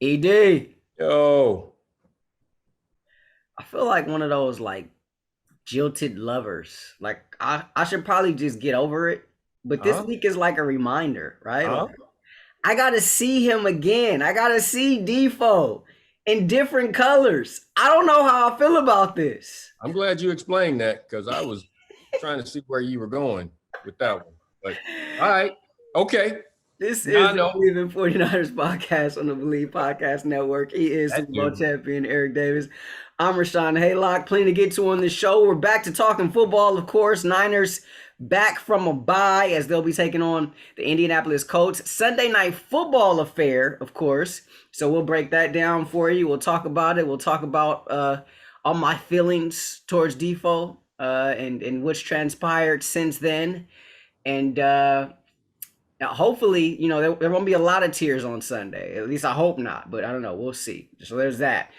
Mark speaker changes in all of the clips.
Speaker 1: ED.
Speaker 2: Yo,
Speaker 1: I feel like one of those like jilted lovers. Like I should probably just get over it. But this
Speaker 2: huh?
Speaker 1: week is like a reminder, right? Like
Speaker 2: Huh?
Speaker 1: I gotta see him again. I gotta see Defo in different colors. I don't know how I feel about this.
Speaker 2: I'm glad you explained that because I was trying to see where you were going with that one. But all right, okay.
Speaker 1: This
Speaker 2: Now
Speaker 1: is
Speaker 2: I
Speaker 1: the
Speaker 2: know
Speaker 1: Believe in 49ers podcast on the Believe Podcast Network. He is
Speaker 2: that
Speaker 1: Super Bowl
Speaker 2: dude.
Speaker 1: champion Eric Davis. I'm Rahshaun Haylock. Plenty to get to on this show. We're back to talking football, of course. Niners back from a bye as they'll be taking on the Indianapolis Colts. Sunday night football affair, of course. So we'll break that down for you. We'll talk about it. We'll talk about all my feelings towards Defoe and what's transpired since then. And now, hopefully, there won't be a lot of tears on Sunday. At least I hope not, but I don't know. We'll see. So there's that.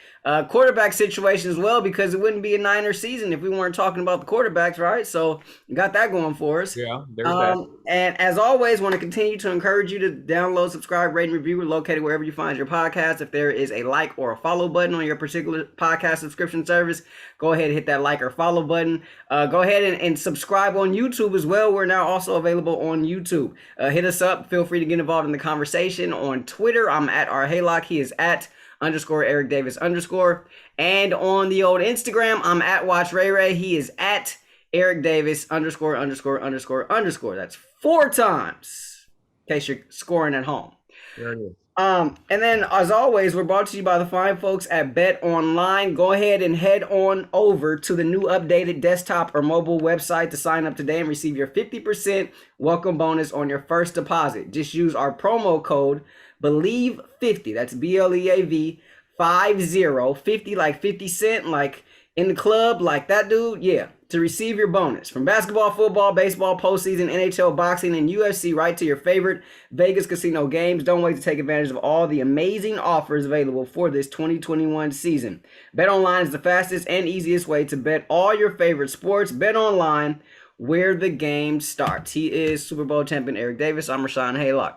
Speaker 1: Quarterback situation as well, because it wouldn't be a Niner season if we weren't talking about the quarterbacks, right? So we got that going for us.
Speaker 2: Yeah, there's that.
Speaker 1: And as always, want to continue to encourage you to download, subscribe, rate, and review. We're located wherever you find your podcast. If there is a like or a follow button on your particular podcast subscription service, go ahead and hit that like or follow button. Go ahead and subscribe on YouTube as well. We're now also available on YouTube. Hit us up. Feel free to get involved in the conversation on Twitter. I'm at Haylock. He is at _ Eric Davis _ and on the old Instagram, I'm at Watch Ray Ray. He is at Eric Davis _ That's 4 times in case you're scoring at home.
Speaker 2: There it is.
Speaker 1: And then, as always, we're brought to you by the fine folks at Bet Online. Go ahead and head on over to the new updated desktop or mobile website to sign up today and receive your 50% welcome bonus on your first deposit. Just use our promo code BELIEVE50. That's BLEAV 50 like 50 cent, like in the club, like that dude. Yeah, to receive your bonus from basketball, football, baseball, postseason, NHL, boxing, and UFC, right to your favorite Vegas casino games. Don't wait to take advantage of all the amazing offers available for this 2021 season. BetOnline is the fastest and easiest way to bet all your favorite sports. BetOnline, where the game starts. He is Super Bowl champion Eric Davis. I'm Rahshaun Haylock.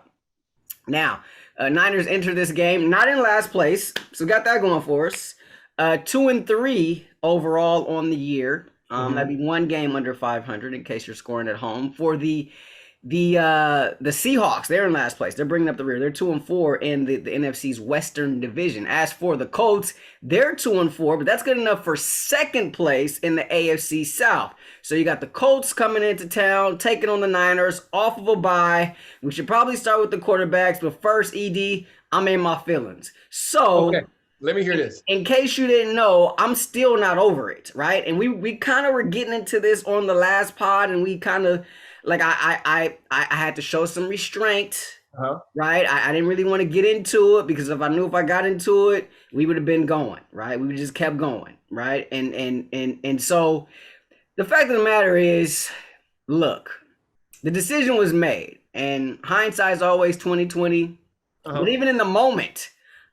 Speaker 1: Now, Niners enter this game not in last place, so got that going for us. 2-3 overall on the year. That'd be one game under 500 in case you're scoring at home. For the Seahawks, they're in last place. They're bringing up the rear. They're 2-4 in the NFC's Western Division. As for the Colts, they're 2-4, but that's good enough for second place in the AFC South. So you got the Colts coming into town, taking on the Niners off of a bye. We should probably start with the quarterbacks, but first, ED, I'm in my feelings. So
Speaker 2: Okay, let me hear this.
Speaker 1: in case you didn't know, I'm still not over it, right? And we kind of were getting into this on the last pod, and we kind of like I had to show some restraint,
Speaker 2: Uh-huh.
Speaker 1: right? I didn't really want to get into it because if I knew if I got into it, we would have been going, right? We would just kept going, right? And so the fact of the matter is, look, the decision was made, and hindsight is always 2020.
Speaker 2: Uh-huh.
Speaker 1: But even in the moment,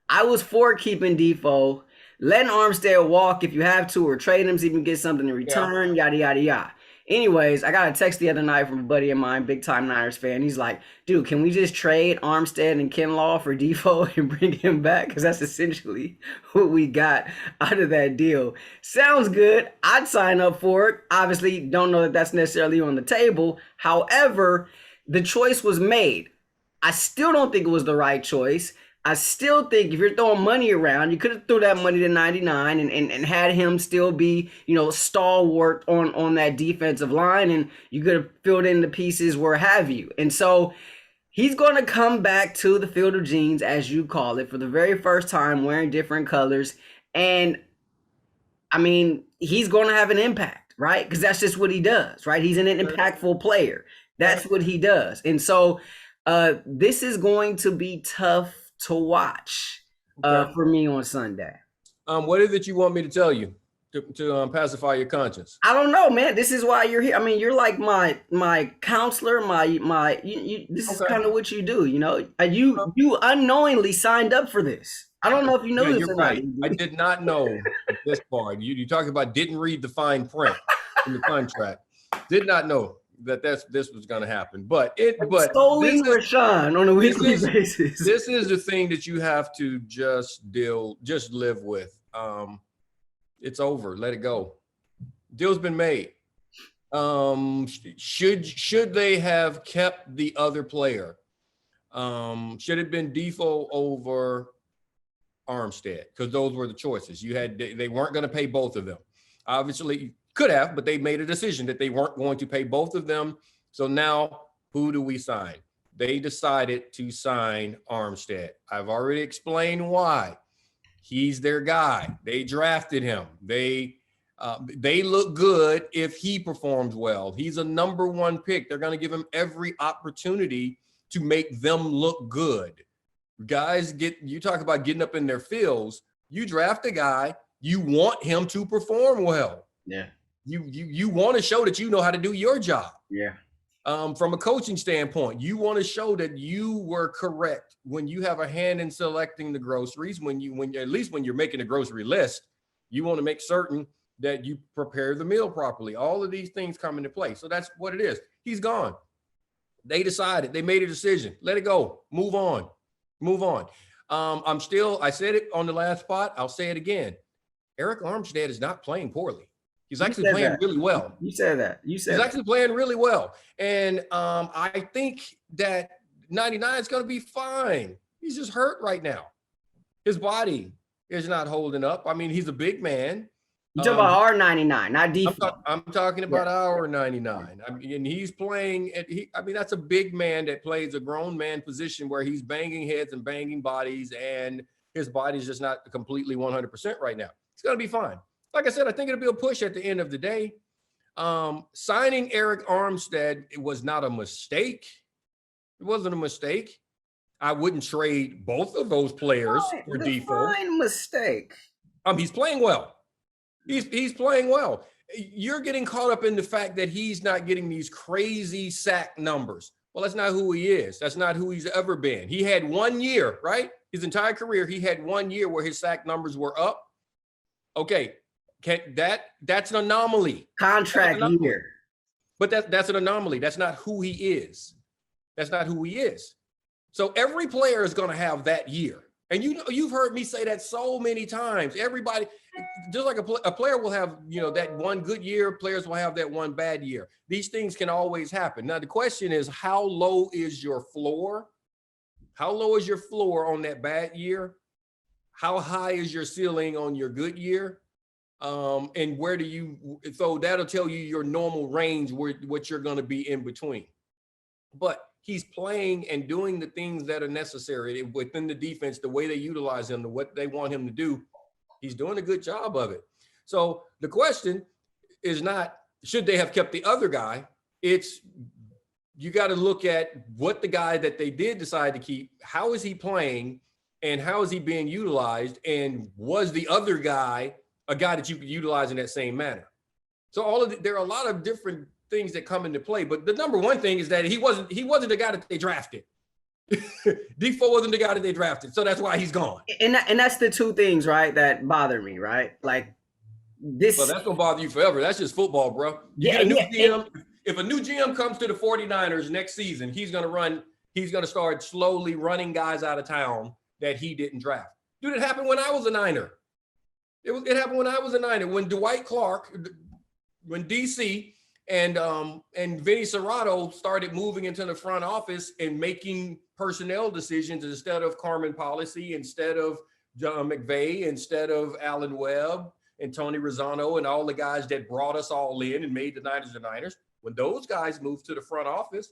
Speaker 1: I was for keeping Defoe, letting Armstead walk if you have to, or trading him so you can get something in
Speaker 2: Yeah.
Speaker 1: return, yada, yada, yada. Anyways, I got a text the other night from a buddy of mine, big time Niners fan. He's like, dude, can we just trade Armstead and Kinlaw for Defoe and bring him back? Because that's essentially what we got out of that deal. Sounds good. I'd sign up for it. Obviously, don't know that that's necessarily on the table. However, the choice was made. I still don't think it was the right choice. I still think if you're throwing money around, you could have threw that money to 99 and had him still be, stalwart on that defensive line, and you could have filled in the pieces where have you. And so he's going to come back to the field of jeans, as you call it, for the very first time wearing different colors. And I mean, he's going to have an impact, right? Because that's just what he does, right? He's an impactful player. That's what he does. And so this is going to be tough to watch
Speaker 2: Okay.
Speaker 1: for me on Sunday.
Speaker 2: What is it you want me to tell you to pacify your conscience?
Speaker 1: I don't know, man. This is why you're here. I mean, you're like my counselor. This is
Speaker 2: Okay.
Speaker 1: kind of what you do. You unknowingly signed up for this. I don't know if you know
Speaker 2: Yeah,
Speaker 1: this
Speaker 2: you're
Speaker 1: or not.
Speaker 2: right. I did not know this part. You talking about didn't read the fine print in the contract. Did not know. this was going to happen. But
Speaker 1: Extolling Rahshaun on a weekly basis.
Speaker 2: This is the thing that you have to just live with. It's over. Let it go. Deal's been made. Should they have kept the other player? Should it have been Defoe over Armstead? Because those were the choices. They weren't going to pay both of them. Obviously, could have, but they made a decision that they weren't going to pay both of them. So now, who do we sign? They decided to sign Armstead. I've already explained why. He's their guy. They drafted him. They look good if he performs well. He's a number one pick. They're going to give him every opportunity to make them look good. Guys, you talk about getting up in their fields. You draft a guy, you want him to perform well.
Speaker 1: Yeah.
Speaker 2: You want to show that you know how to do your job.
Speaker 1: Yeah.
Speaker 2: From a coaching standpoint, you want to show that you were correct when you have a hand in selecting the groceries. When at least when you're making a grocery list, you want to make certain that you prepare the meal properly. All of these things come into play. So that's what it is. He's gone. They decided. They made a decision. Let it go. Move on. I said it on the last spot. I'll say it again. Arik Armstead is not playing poorly. He's actually playing really well.
Speaker 1: You said that. He's
Speaker 2: actually playing really well. And I think that 99 is going to be fine. He's just hurt right now. His body is not holding up. I mean, he's a big man.
Speaker 1: You talking about our 99, not Defoe.
Speaker 2: I'm talking about our 99. And he's playing. That's a big man that plays a grown man position where he's banging heads and banging bodies, and his body's just not completely 100% right now. It's going to be fine. Like I said, I think it'll be a push at the end of the day. Signing Arik Armstead, it was not a mistake. It wasn't a mistake. I wouldn't trade both of those players for Defoe.
Speaker 1: Fine mistake.
Speaker 2: He's playing well. He's playing well. You're getting caught up in the fact that he's not getting these crazy sack numbers. Well, that's not who he is. That's not who he's ever been. He had 1 year, right? His entire career, he had 1 year where his sack numbers were up. Okay, that's an anomaly.
Speaker 1: Contract year.
Speaker 2: But that's an anomaly. That's not who he is. That's not who he is. So every player is going to have that year. And you've heard me say that so many times. Everybody, just like a player will have, that one good year, players will have that one bad year. These things can always happen. Now, the question is, how low is your floor? How low is your floor on that bad year? How high is your ceiling on your good year? And where so that'll tell you your normal range, what you're going to be in between. But he's playing and doing the things that are necessary within the defense, the way they utilize him, what they want him to do. He's doing a good job of it. So the question is not, should they have kept the other guy? It's, you got to look at what the guy that they did decide to keep, how is he playing and how is he being utilized? And was the other guy a guy that you could utilize in that same manner? So there are a lot of different things that come into play, but the number one thing is that he wasn't the guy that they drafted. Defoe wasn't the guy that they drafted, so that's why he's gone.
Speaker 1: And that's the two things, right, that bother me, right? Like this.
Speaker 2: Well, that's gonna bother you forever. That's just football, bro. Get a new GM. If a new GM comes to the 49ers next season, he's gonna start slowly running guys out of town that he didn't draft. Dude, it happened when I was a Niner. It happened when I was a Niner. When Dwight Clark, when DC and Vinny Serrato started moving into the front office and making personnel decisions instead of Carmen Policy, instead of John McVay, instead of Alan Webb and Tony Rossano and all the guys that brought us all in and made the Niners the Niners. When those guys moved to the front office,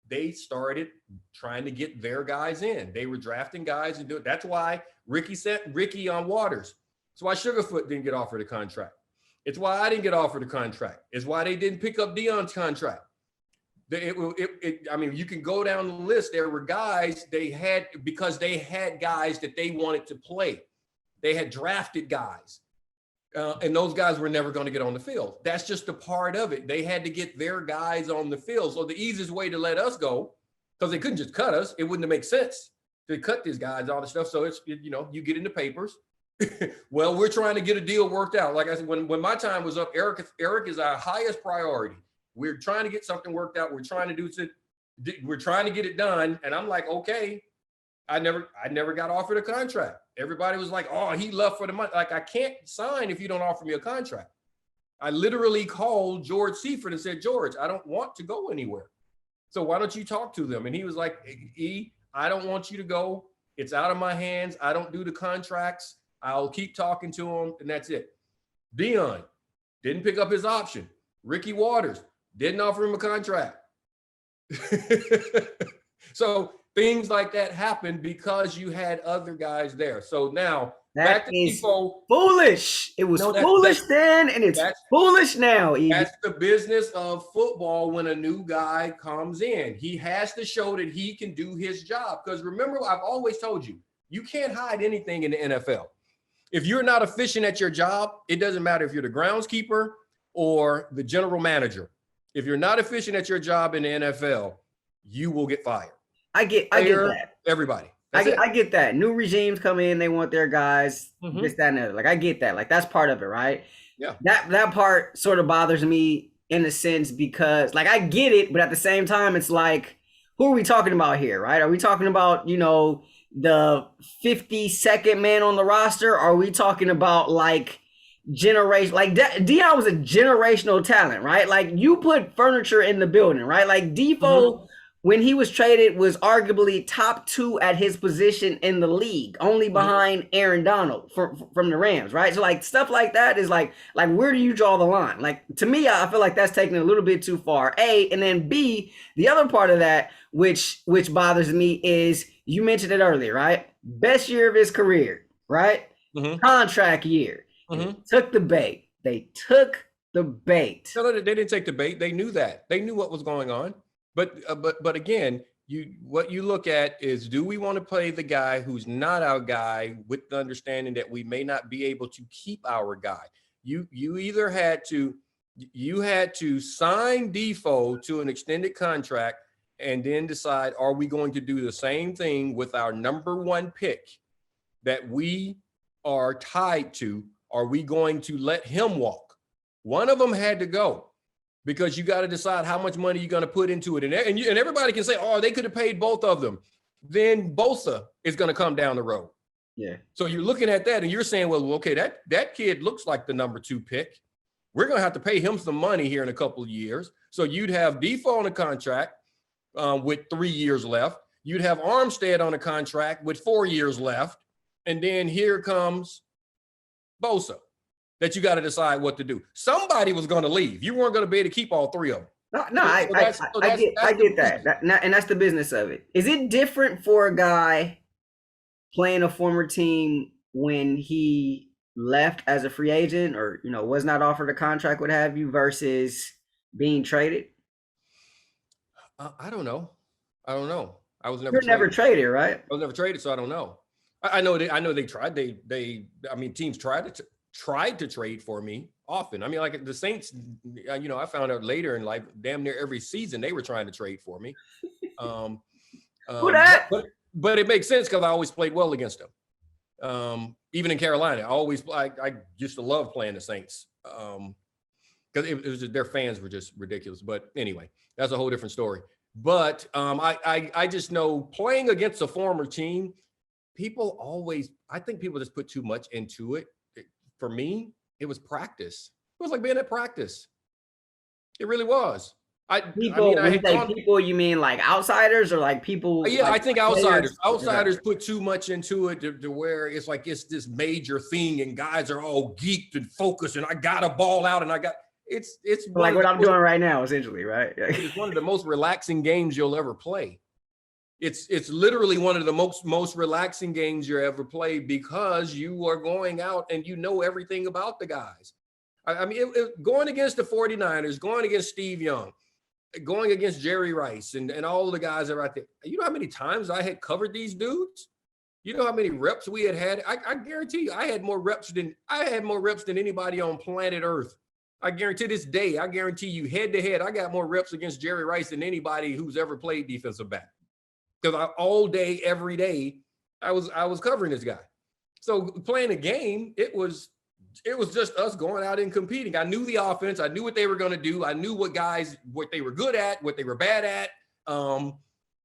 Speaker 2: they started trying to get their guys in. They were drafting guys and do it. That's why Ricky sent Ricky on Waters. That's why Sugarfoot didn't get offered a contract. It's why I didn't get offered a contract. It's why they didn't pick up Deion's contract. You can go down the list. There were guys because they had guys that they wanted to play. They had drafted guys. And those guys were never going to get on the field. That's just a part of it. They had to get their guys on the field. So the easiest way to let us go, because they couldn't just cut us, it wouldn't have made sense to cut these guys, all the stuff. So it's, you get in the papers. Well, we're trying to get a deal worked out. Like I said, when my time was up, Arik is our highest priority. We're trying to get something worked out. We're trying to get it done. And I'm like, okay. I never got offered a contract. Everybody was like, oh, he left for the money. Like, I can't sign if you don't offer me a contract. I literally called George Seifert and said, George, I don't want to go anywhere. So why don't you talk to them? And he was like, I don't want you to go. It's out of my hands. I don't do the contracts. I'll keep talking to him, and that's it. Dion didn't pick up his option. Ricky Waters didn't offer him a contract. So things like that happened because you had other guys there. So now back to Defoe.
Speaker 1: Foolish. It was foolish then, and it's foolish now.
Speaker 2: That's the business of football when a new guy comes in. He has to show that he can do his job. Because remember, I've always told you, you can't hide anything in the NFL. If you're not efficient at your job, it doesn't matter if you're the groundskeeper or the general manager. If you're not efficient at your job in the NFL, you will get fired.
Speaker 1: I get that.
Speaker 2: Everybody.
Speaker 1: I get that. New regimes come in, they want their guys, this, that, and the other. Like, I get that. Like, that's part of it, right?
Speaker 2: Yeah.
Speaker 1: That part sort of bothers me in a sense because, like, I get it, but at the same time, it's like, who are we talking about here, right? Are we talking about, the 52nd man on the roster? Or are we talking about, like, generation? Like, Dion was a generational talent, right? Like, you put furniture in the building, right? Like, Defoe, when he was traded, was arguably top 2 at his position in the league, only behind Aaron Donald from the Rams, right? So, like, stuff like that is like where do you draw the line? Like, to me, I feel like that's taking it a little bit too far. A, and then B, the other part of that, which bothers me, is you mentioned it earlier, right? Best year of his career, right? Contract year. They took the bait. No,
Speaker 2: they didn't take the bait. They knew that. They knew what was going on. But again, what you look at is, do we want to play the guy who's not our guy with the understanding that we may not be able to keep our guy? You either had to sign Defoe to an extended contract and then decide, are we going to do the same thing with our number 1 pick that we are tied to? Are we going to let him walk? One of them had to go. Because you got to decide how much money you're going to put into it. And everybody can say, oh, they could have paid both of them. Then Bosa is going to come down the road.
Speaker 1: Yeah.
Speaker 2: So you're looking at that and you're saying, well, okay, that kid looks like the number 2 pick. We're going to have to pay him some money here in a couple of years. So you'd have Defoe on a contract with 3 years left. You'd have Armstead on a contract with 4 years left. And then here comes Bosa. That you got to decide what to do. Somebody was going to leave. You weren't going to be able to keep all 3 of them.
Speaker 1: I get that. And that's the business of it. Is it different for a guy playing a former team when he left as a free agent or, was not offered a contract, what have you, versus being traded?
Speaker 2: I don't know. I was
Speaker 1: never traded, right? I
Speaker 2: was never traded, so I don't know. I know they tried. Teams tried to trade for me often. I mean, like the Saints, I found out later in life, damn near every season they were trying to trade for me. But it makes sense because I always played well against them. Even in Carolina, I used to love playing the Saints because it was just, their fans were just ridiculous. But anyway, that's a whole different story. But I just know playing against a former team, I think people just put too much into it. For me, it was practice. It was like being at practice. It really was.
Speaker 1: People, you mean like outsiders or like people?
Speaker 2: Yeah,
Speaker 1: like
Speaker 2: I think outsiders. Outsiders put too much into it to where it's like it's this major thing, and guys are all geeked and focused, and I got a ball out, and it's
Speaker 1: like what I'm doing right now, essentially, right?
Speaker 2: It's one of the most relaxing games you'll ever play. It's literally one of the most relaxing games you ever play because you are going out and you know everything about the guys. I mean, going against the 49ers, going against Steve Young, going against Jerry Rice and all the guys that are out there. You know how many times I had covered these dudes? You know how many reps we had? I guarantee you I had more reps than anybody on planet Earth. I guarantee this day, I guarantee you head to head, I got more reps against Jerry Rice than anybody who's ever played defensive back. Because all day, every day, I was covering this guy. So playing a game, it was it was just us going out and competing. I knew the offense. I knew what they were going to do. I knew what they were good at, what they were bad at.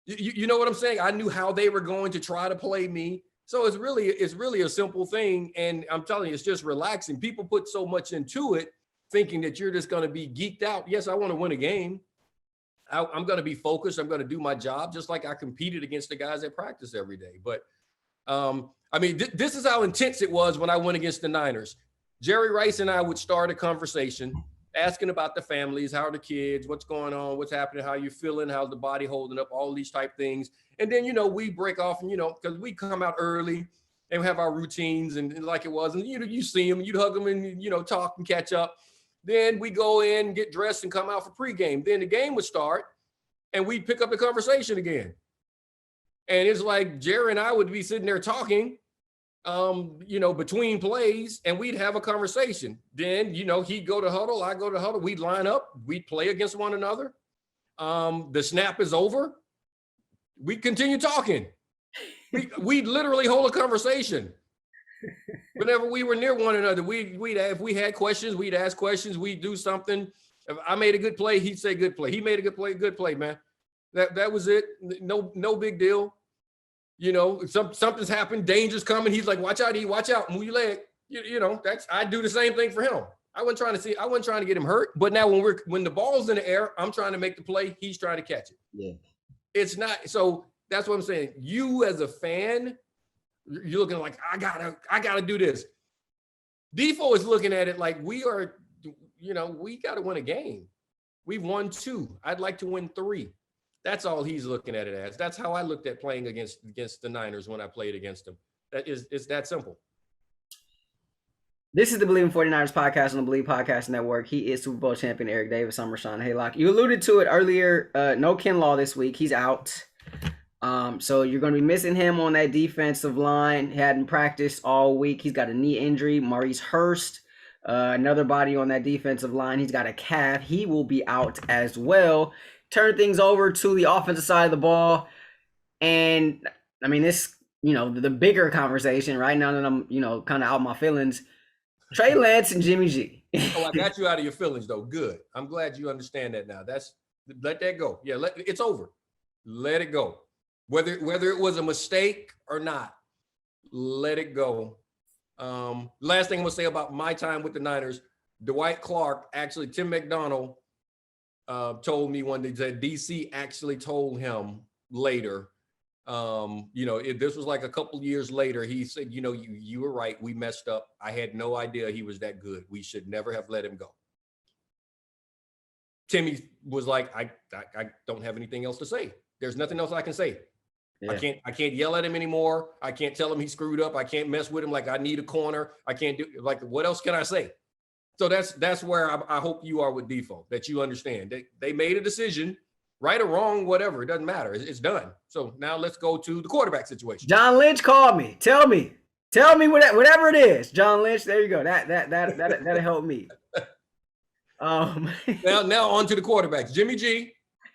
Speaker 2: You know what I'm saying? I knew how they were going to try to play me. So it's really a simple thing. And I'm telling you, it's just relaxing. People put so much into it thinking that you're just going to be geeked out. Yes, I want to win a game. I'm going to be focused. I'm going to do my job just like I competed against the guys at practice every day. But I mean, this is how intense it was when I went against the Niners. Jerry Rice and I would start a conversation asking about the families, how are the kids, what's going on, what's happening, how you feeling, how's the body holding up, all these type things. And then, we break off and, because we come out early and we have our routines and like it was. And, you see them, you'd hug them and, talk and catch up. Then we go in, get dressed and come out for pregame. Then the game would start and we'd pick up the conversation again. And it's like Jerry and I would be sitting there talking, between plays, and we'd have a conversation. Then, he'd go to huddle, I go to huddle, we'd line up, we'd play against one another. The snap is over. We continue talking. We'd literally hold a conversation. Whenever we were near one another, if we had questions, we'd ask questions, we'd do something. If I made a good play, he'd say good play. He made a good play, man. That was it. No big deal. Something's happened, danger's coming. He's like, watch out, watch out, move your leg. I do the same thing for him. I wasn't trying to get him hurt. But now when the ball's in the air, I'm trying to make the play. He's trying to catch it. Yeah. It's not, so that's what I'm saying. You as a fan, you're looking like, I gotta do this. Defo is looking at it like we got to win a game. We've won 2. I'd like to win 3. That's all he's looking at it as. That's how I looked at playing against the Niners when I played against them. It's that simple.
Speaker 1: This is the Believe in 49ers podcast on the Believe Podcast Network. He is Super Bowl champion Eric Davis. I'm Rahshaun Haylock. You alluded to it earlier. No Kinlaw this week. He's out. So you're going to be missing him on that defensive line. He hadn't practiced all week. He's got a knee injury. Maurice Hurst, another body on that defensive line. He's got a calf. He will be out as well. Turn things over to the offensive side of the ball. And, I mean, this, the bigger conversation right now that I'm, kind of out my feelings, Trey Lance and Jimmy G.
Speaker 2: Oh, I got you out of your feelings, though. Good. I'm glad you understand that now. Let that go. Yeah, it's over. Let it go. Whether it was a mistake or not, let it go. Last thing I'm going to say about my time with the Niners, Dwight Clark, actually, Tim McDonald, told me one day that DC actually told him later, this was like a couple years later, he said, you were right. We messed up. I had no idea he was that good. We should never have let him go. Timmy was like, I don't have anything else to say. There's nothing else I can say. Yeah. I can't yell at him anymore. I can't tell him he screwed up. I can't mess with him. Like I need a corner. I can't do what else can I say? So that's where I hope you are with Defo, that you understand. They made a decision, right or wrong, whatever. It doesn't matter. It's done. So now let's go to the quarterback situation.
Speaker 1: John Lynch called me. Tell me whatever it is. John Lynch, there you go. That'll help me.
Speaker 2: Now on to the quarterbacks. Jimmy G,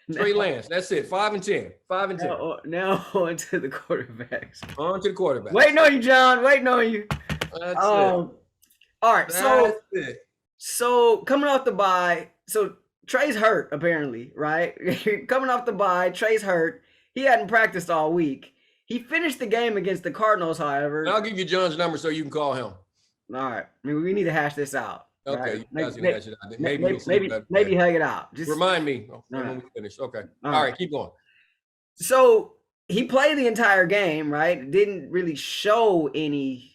Speaker 2: Trey Lance. That's it. 5 and 10. 5 and 10.
Speaker 1: Now on to the quarterbacks.
Speaker 2: On to the quarterbacks.
Speaker 1: Waiting on you, John. Waiting on you.
Speaker 2: That's it.
Speaker 1: All right. So coming off the bye, so Trey's hurt apparently, right? Coming off the bye, Trey's hurt. He hadn't practiced all week. He finished the game against the Cardinals, however.
Speaker 2: I'll give you John's number so you can call him.
Speaker 1: All right. I mean, we need to hash this out.
Speaker 2: Okay.
Speaker 1: Right?
Speaker 2: You guys can hash it out.
Speaker 1: Maybe hug it out. Just
Speaker 2: remind me when we finish. Okay. All right. Keep going.
Speaker 1: So he played the entire game, right? Didn't really show any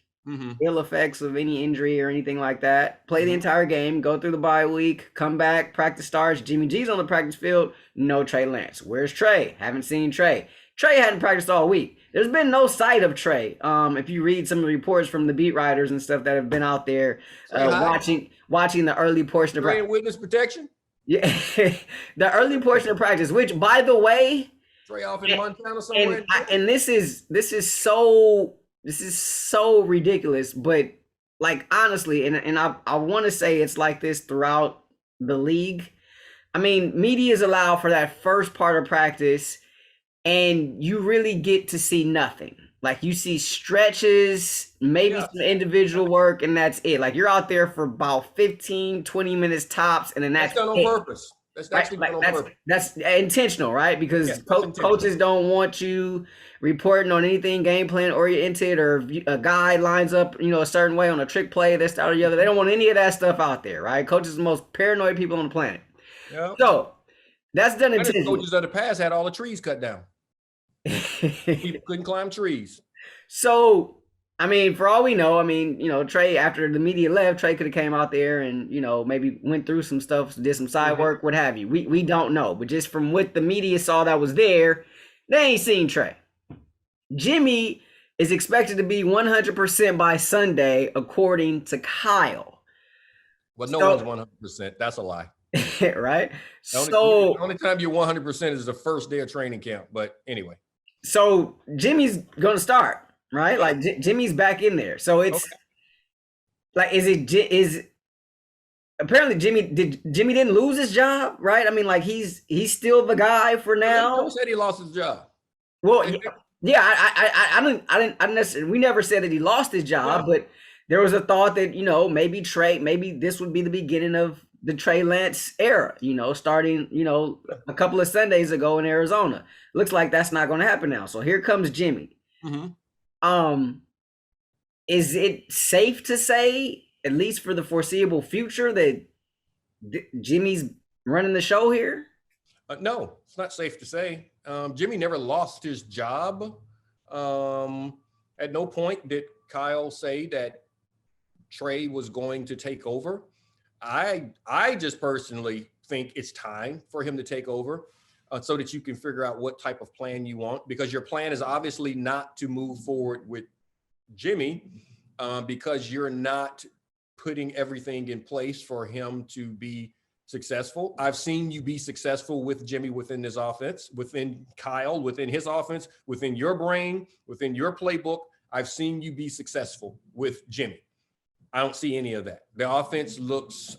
Speaker 1: ill effects of any injury or anything like that. Play the entire game, go through the bye week, come back, practice starts. Jimmy G's on the practice field. No Trey Lance. Where's Trey? Haven't seen Trey. Trey hadn't practiced all week. There's been no sight of Trey. If you read some of the reports from the beat writers and stuff that have been out there watching the early portion of
Speaker 2: practice. Witness protection?
Speaker 1: Yeah, the early portion of practice, which, by the way,
Speaker 2: Trey off in Montana somewhere.
Speaker 1: And this is so ridiculous, but like honestly, and I want to say it's like this throughout the league. I mean, media is allowed for that first part of practice, and you really get to see nothing. Like you see stretches, maybe
Speaker 2: Yeah.
Speaker 1: some individual work, and that's it. Like you're out there for about 15, 20 minutes tops, and then
Speaker 2: That's
Speaker 1: that's
Speaker 2: done on
Speaker 1: it.
Speaker 2: purpose. That's
Speaker 1: Right?
Speaker 2: actually done
Speaker 1: Like
Speaker 2: on purpose.
Speaker 1: that's intentional, right?
Speaker 2: Yes,
Speaker 1: Because
Speaker 2: that's intentional.
Speaker 1: coaches don't want you reporting on anything game plan oriented, or if a guy lines up, a certain way on a trick play, this, that, or the other. They don't want any of that stuff out there, right? Coaches are the most paranoid people on the planet.
Speaker 2: Yeah.
Speaker 1: So that's done
Speaker 2: And the
Speaker 1: intentionally.
Speaker 2: coaches of the past had all the trees cut down. People couldn't climb trees.
Speaker 1: So, I mean, for all we know, Trey, after the media left, Trey could have came out there and, maybe went through some stuff, did some side work, what have you. We don't know. But just from what the media saw that was there, they ain't seen Trey. Jimmy is expected to be 100% by Sunday, according to Kyle.
Speaker 2: Well, no one's 100%. That's a lie.
Speaker 1: Right?
Speaker 2: The only time you're 100% is the first day of training camp. But anyway.
Speaker 1: So Jimmy's going to start. Right, like Jimmy's back in there, so it's like, is apparently Jimmy didn't lose his job, right? I mean, like he's still the guy for now.
Speaker 2: Who said he lost his job?
Speaker 1: Well, yeah, I didn't necessarily. We never said that he lost his job, but there was a thought that maybe this would be the beginning of the Trey Lance era, starting a couple of Sundays ago in Arizona. Looks like that's not going to happen now. So here comes Jimmy.
Speaker 2: Mm-hmm.
Speaker 1: Is it safe to say, at least for the foreseeable future, that Jimmy's running the show here?
Speaker 2: No, it's not safe to say. Jimmy never lost his job. At no point did Kyle say that Trey was going to take over. I just personally think it's time for him to take over. So that you can figure out what type of plan you want, because your plan is obviously not to move forward with Jimmy because you're not putting everything in place for him to be successful. I've seen you be successful with Jimmy within this offense, within Kyle, within his offense, within your brain, within your playbook. I've seen you be successful with Jimmy. I don't see any of that. The offense looks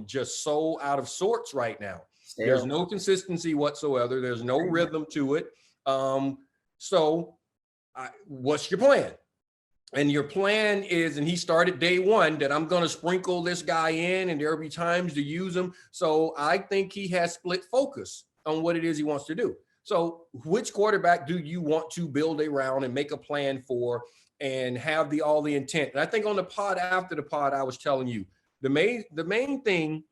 Speaker 2: just so out of sorts right now. There's no consistency whatsoever. There's no rhythm to it. What's your plan? And your plan is, and he started day one, that I'm going to sprinkle this guy in and there'll be times to use him. So I think he has split focus on what it is he wants to do. So which quarterback do you want to build around and make a plan for and have all the intent? And I think on the pod after the pod, I was telling you, the main thing,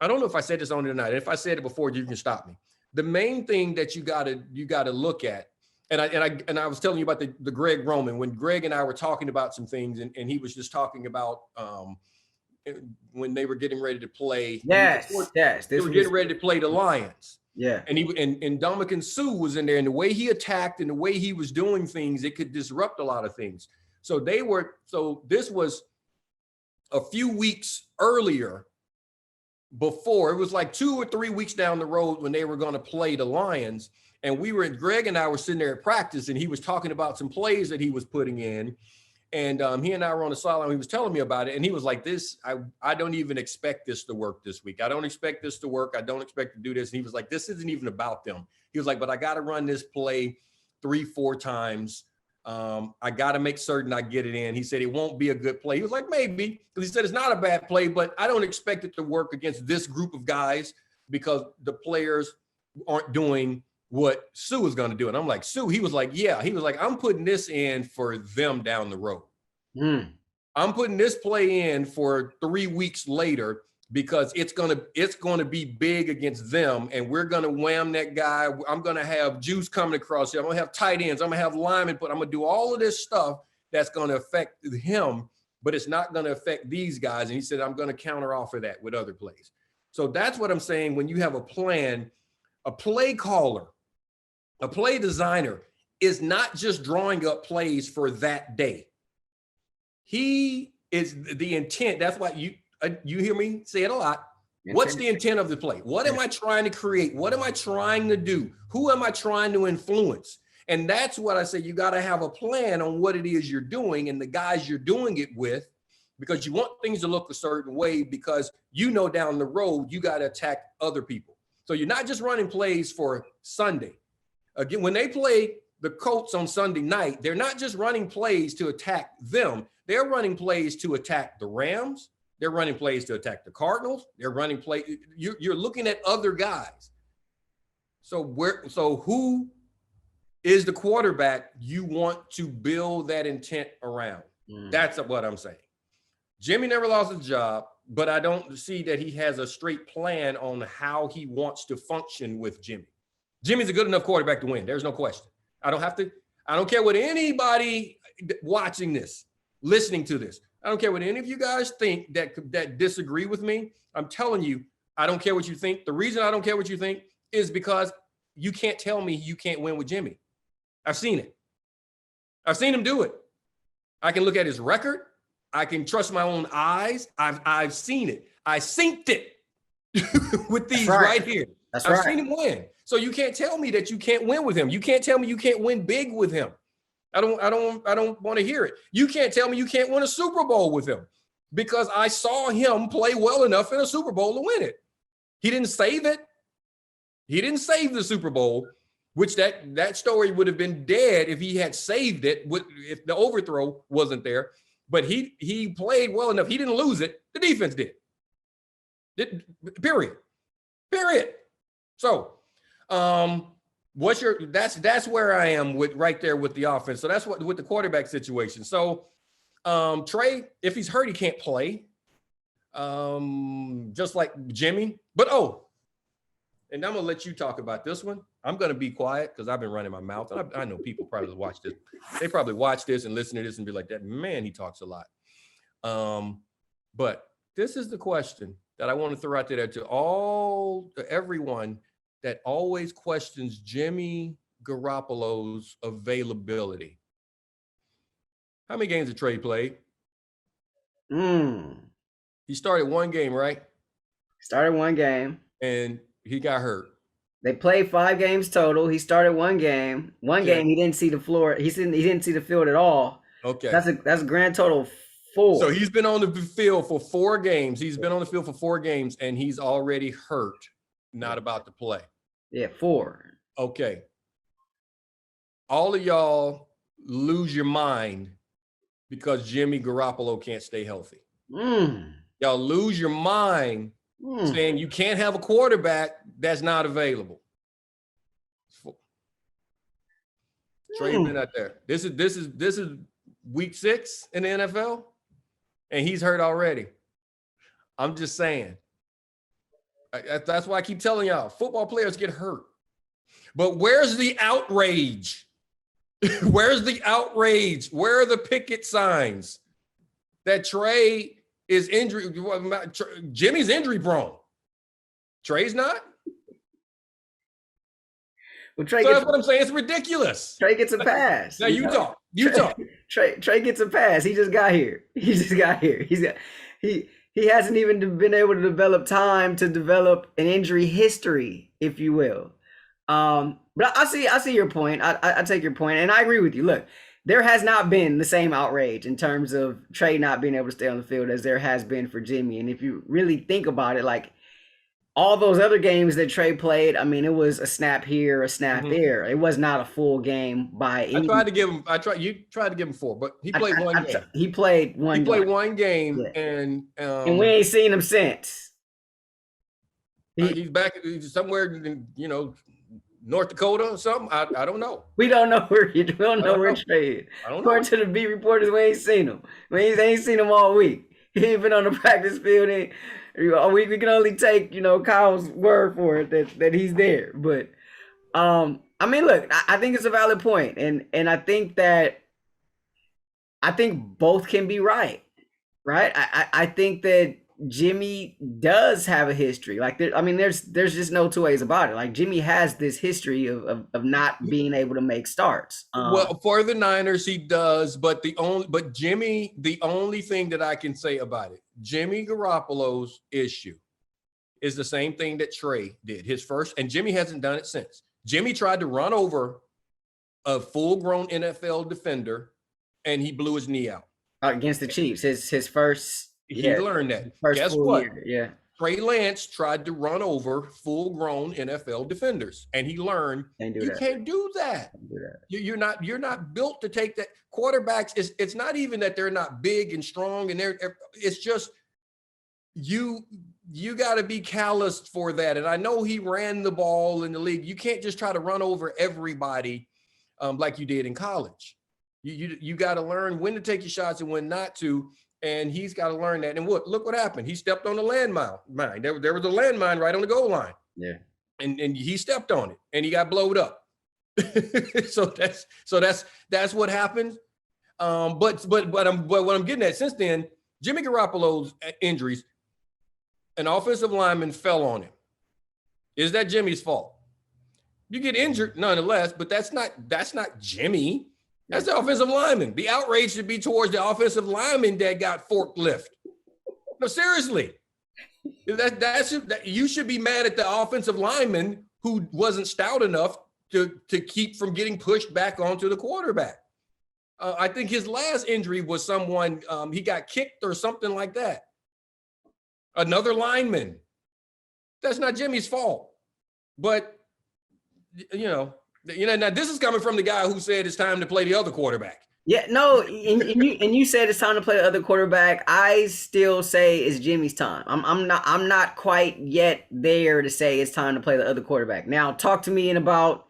Speaker 2: I don't know if I said this on it or not. If I said it before, you can stop me. The main thing that you gotta look at, and I was telling you about the Greg Roman, when Greg and I were talking about some things, and he was just talking about when they were getting ready to play.
Speaker 1: Yes.
Speaker 2: They were getting ready to play the Lions.
Speaker 1: Yeah.
Speaker 2: And Ndamukong Suh was in there, and the way he attacked and the way he was doing things, it could disrupt a lot of things. So this was a few weeks earlier. Before, it was like 2 or 3 weeks down the road when they were going to play the Lions, and Greg and I were sitting there at practice, and he was talking about some plays that he was putting in, and he and I were on the sideline. He was telling me about it, and he was like, I don't even expect this to work this week. I don't expect this to work. I don't expect to do this. And he was like, this isn't even about them. He was like, but I got to run this play 3-4 times. I got to make certain I get it in. He said it won't be a good play. He was like, maybe, because he said it's not a bad play, but I don't expect it to work against this group of guys because the players aren't doing what Sue is going to do. And I'm like, Sue? He was like, yeah. He was like, I'm putting this in for them down the road. I'm putting this play in for 3 weeks later because it's gonna be big against them, and we're gonna wham that guy. I'm gonna have juice coming across here. I'm gonna have tight ends. I'm gonna have linemen, but I'm gonna do all of this stuff that's gonna affect him, but it's not gonna affect these guys. And he said, I'm gonna counter offer that with other plays. So that's what I'm saying. When you have a plan, a play caller, a play designer is not just drawing up plays for that day. He is the intent. That's why you hear me say it a lot. What's the intent of the play? What am I trying to create? What am I trying to do? Who am I trying to influence? And that's what I say. You got to have a plan on what it is you're doing and the guys you're doing it with, because you want things to look a certain way, because down the road, you got to attack other people. So you're not just running plays for Sunday. Again, when they play the Colts on Sunday night, they're not just running plays to attack them. They're running plays to attack the Rams. They're running plays to attack the Cardinals. They're running play. You're looking at other guys. So who is the quarterback you want to build that intent around? That's what I'm saying. Jimmy never lost his job, but I don't see that he has a straight plan on how he wants to function with Jimmy. Jimmy's a good enough quarterback to win. There's no question. I don't care what anybody watching this, listening to this. I don't care what any of you guys think that disagree with me. I'm telling you, I don't care what you think. The reason I don't care what you think is because you can't tell me you can't win with Jimmy. I've seen it. I've seen him do it. I can look at his record. I can trust my own eyes. I've seen it. I synced it with these right here. I've seen him win. So you can't tell me that you can't win with him. You can't tell me you can't win big with him. I don't want to hear it. You can't tell me you can't win a Super Bowl with him because I saw him play well enough in a Super Bowl to win it. He didn't save it. He didn't save the Super Bowl, which that story would have been dead if he had saved it, if the overthrow wasn't there. But he played well enough. He didn't lose it. The defense did. Period. So, that's where I am with right there with the offense. So that's what with the quarterback situation. So, Trey, if he's hurt, he can't play. Just like Jimmy. But and I'm gonna let you talk about this one. I'm gonna be quiet because I've been running my mouth. And I know people probably watch this. They probably watch this and listen to this and be like, "That man, he talks a lot." But this is the question that I want to throw out there to everyone that always questions Jimmy Garoppolo's availability. How many games did Trey play? He started one game, right?
Speaker 1: Started one game.
Speaker 2: And he got hurt.
Speaker 1: They played 5 games total. He started one game. One game he didn't see the floor. He didn't see the field at all.
Speaker 2: Okay.
Speaker 1: That's a grand total of 4.
Speaker 2: So he's been on the field for 4 games. He's been on the field for 4 games, and he's already hurt, not about to play.
Speaker 1: Yeah, 4.
Speaker 2: Okay. All of y'all lose your mind because Jimmy Garoppolo can't stay healthy. Y'all lose your mind saying you can't have a quarterback that's not available. Trey's been out there. This is week 6 in the NFL, and he's hurt already. I'm just saying. That's why I keep telling y'all, football players get hurt. But where's the outrage? Where's the outrage? Where are the picket signs that Trey is injury? Jimmy's injury prone. Trey's not.
Speaker 1: Well, Trey
Speaker 2: that's what I'm saying. It's ridiculous.
Speaker 1: Trey gets a pass.
Speaker 2: Now you talk.
Speaker 1: Trey gets a pass. He just got here. He hasn't even been able to develop time to develop an injury history, if you will. But I see your point. I take your point, and I agree with you. Look, there has not been the same outrage in terms of Trey not being able to stay on the field as there has been for Jimmy. And if you really think about it, like all those other games that Trey played, I mean, it was a snap here, a snap there. It was not a full game by any.
Speaker 2: You tried to give him 4, but he played one game.
Speaker 1: He played one game,
Speaker 2: and
Speaker 1: we ain't seen him since.
Speaker 2: He's back somewhere in, North Dakota or something. I don't know.
Speaker 1: We don't know where Trey is. According to the beat reporters, we ain't seen him. We ain't seen him all week. He ain't been on the practice field. We can only take, Kyle's word for it that he's there. But I mean, look, I think it's a valid point, and I think both can be right. I think that Jimmy does have a history. Like, there's just no 2 ways about it. Like, Jimmy has this history of not being able to make starts.
Speaker 2: Well, for the Niners, he does. But Jimmy, the only thing that I can say about it, Jimmy Garoppolo's issue is the same thing that Trey did. His first, and Jimmy hasn't done it since. Jimmy tried to run over a full-grown NFL defender, and he blew his knee out
Speaker 1: Against the Chiefs, his first.
Speaker 2: He learned that.
Speaker 1: First
Speaker 2: Guess what?
Speaker 1: Year, yeah.
Speaker 2: Trey Lance tried to run over full-grown NFL defenders, and he learned you can't do that. You're not built to take that. Quarterbacks, it's not even that they're not big and strong, and it's just you got to be calloused for that. And I know he ran the ball in the league. You can't just try to run over everybody like you did in college. You got to learn when to take your shots and when not to. And he's got to learn that. And look what happened. He stepped on the landmine. There was a landmine right on the goal line. Yeah. And he stepped on it and he got blowed up. so that's what happened. But what I'm getting at, since then, Jimmy Garoppolo's injuries, an offensive lineman fell on him. Is that Jimmy's fault? You get injured nonetheless, but that's not Jimmy. That's the offensive lineman. The outrage should be towards the offensive lineman that got forklift. No, seriously. You should be mad at the offensive lineman who wasn't stout enough to keep from getting pushed back onto the quarterback. I think his last injury was someone, he got kicked or something like that. Another lineman. That's not Jimmy's fault. But, now this is coming from the guy who said it's time to play the other quarterback.
Speaker 1: Yeah, no, and you said it's time to play the other quarterback. I still say it's Jimmy's time. I'm not quite yet there to say it's time to play the other quarterback. Now, talk to me in about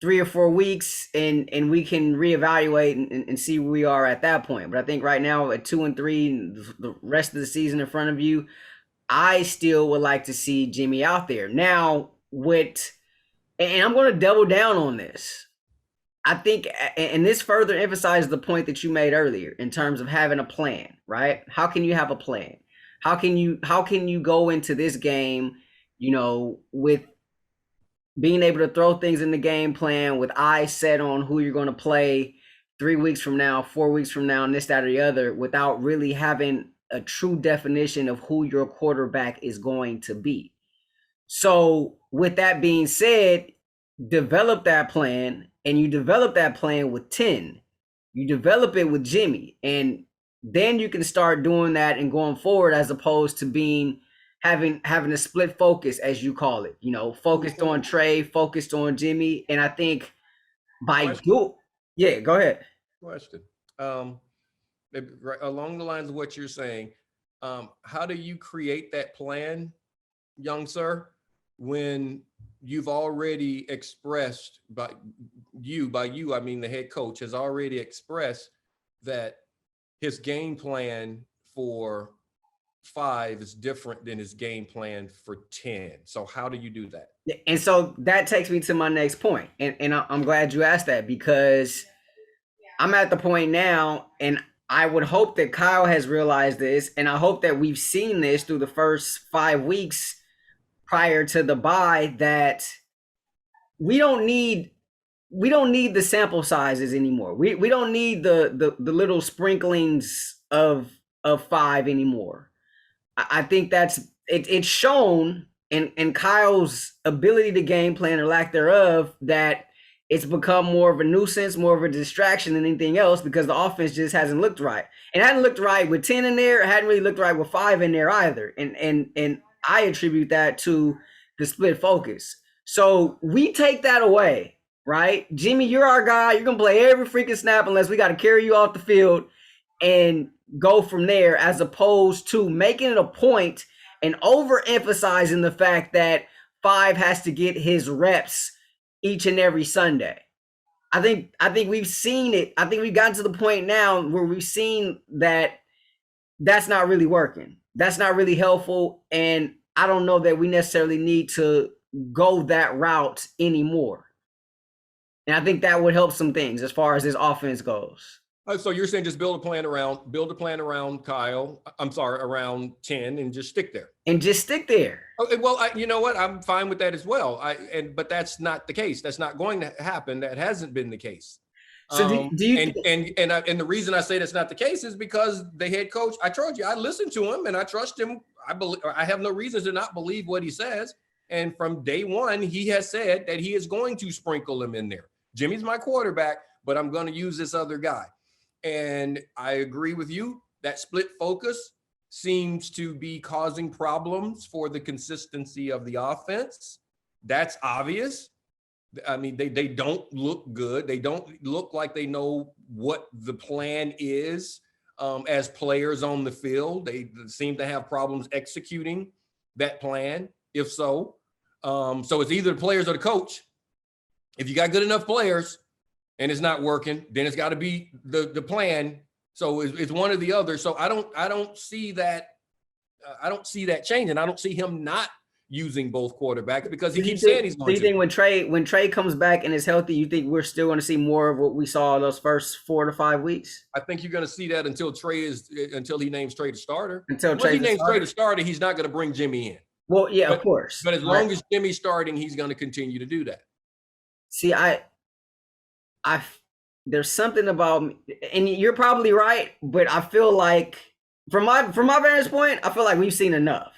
Speaker 1: 3 or 4 weeks, and we can reevaluate and see where we are at that point. But I think right now at 2-3, the rest of the season in front of you, I still would like to see Jimmy out there. Now, and I'm going to double down on this. I think, and this further emphasizes the point that you made earlier in terms of having a plan, right? How can you have a plan? How can you go into this game, with being able to throw things in the game plan with eyes set on who you're going to play 3 weeks from now, 4 weeks from now, and this, that, or the other, without really having a true definition of who your quarterback is going to be. So with that being said, develop that plan, and you develop that plan with 10. You develop it with Jimmy, and then you can start doing that and going forward, as opposed to having a split focus, as you call it, focused on Trey, focused on Jimmy. And I think go ahead.
Speaker 2: Question. Along the lines of what you're saying, how do you create that plan, young sir, when you've already expressed by you, I mean, the head coach has already expressed that his game plan for 5 is different than his game plan for 10. So how do you do that?
Speaker 1: And so that takes me to my next point. And I'm glad you asked that, because I'm at the point now, and I would hope that Kyle has realized this, and I hope that we've seen this through the first 5 weeks prior to the bye, that we don't need the sample sizes anymore. We don't need the little sprinklings of 5 anymore. I think that's it's shown in Kyle's ability to game plan, or lack thereof, that it's become more of a nuisance, more of a distraction than anything else, because the offense just hasn't looked right. It hadn't looked right with 10 in there. It hadn't really looked right with 5 in there either. And I attribute that to the split focus. So we take that away, right? Jimmy, you're our guy. You're going to play every freaking snap unless we got to carry you off the field and go from there, as opposed to making it a point and overemphasizing the fact that 5 has to get his reps each and every Sunday. I think we've seen it. I think we've gotten to the point now where we've seen that that's not really working. That's not really helpful. And I don't know that we necessarily need to go that route anymore. And I think that would help some things as far as this offense goes.
Speaker 2: So you're saying just build a plan around Kyle. Around 10, and just stick there. Okay, well, you know what? I'm fine with that as well. But that's not the case. That's not going to happen. That hasn't been the case.
Speaker 1: So do you?
Speaker 2: And the reason I say that's not the case is because the head coach, I told you, I listened to him and I trust him. I have no reason to not believe what he says. And from day one, he has said that he is going to sprinkle him in there. Jimmy's my quarterback, but I'm going to use this other guy. And I agree with you. That split focus seems to be causing problems for the consistency of the offense. That's obvious. I mean, they don't look good. They don't look like they know what the plan is as players on the field. They seem to have problems executing that plan, if so. So it's either the players or the coach. If you got good enough players and it's not working, then it's got to be the plan. So it's one or the other. So I don't see that. I don't see that changing. I don't see him not using both quarterbacks because he keeps saying he's going to.
Speaker 1: Do you think when Trey comes back and is healthy, you think we're still going to see more of what we saw those first 4 to 5 weeks?
Speaker 2: I think you're going to see that until he names Trey the starter.
Speaker 1: Once
Speaker 2: he names Trey the starter, he's not going to bring Jimmy in.
Speaker 1: Well, yeah, of course.
Speaker 2: But as long as Jimmy's starting, he's going to continue to do that.
Speaker 1: See, there's something about me, and you're probably right, but I feel like from my vantage point, I feel like we've seen enough.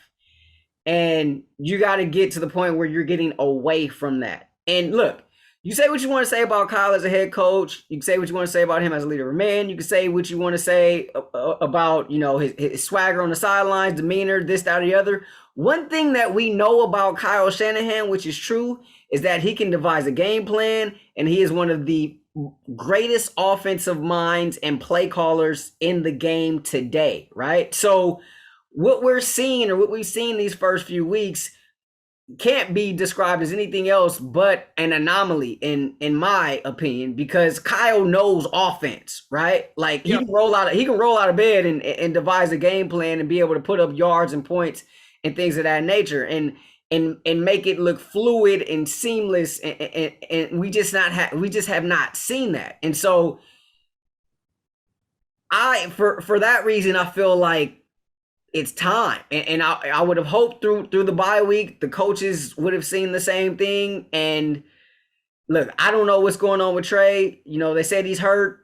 Speaker 1: And you got to get to the point where you're getting away from that. And look, you say what you want to say about Kyle as a head coach. You can say what you want to say about him as a leader of men. You can say what you want to say about, his swagger on the sidelines, demeanor, this, that, or the other. One thing that we know about Kyle Shanahan, which is true, is that he can devise a game plan, and he is one of the greatest offensive minds and play callers in the game today, right? So what we're seeing, or what we've seen these first few weeks, can't be described as anything else but an anomaly in my opinion, because Kyle knows offense, right? Like he can roll out of bed and devise a game plan and be able to put up yards and points and things of that nature and make it look fluid and seamless, and we just have not seen that. And so for that reason, I feel like it's time. And I would have hoped through the bye week, the coaches would have seen the same thing. And look, I don't know what's going on with Trey. They said he's hurt.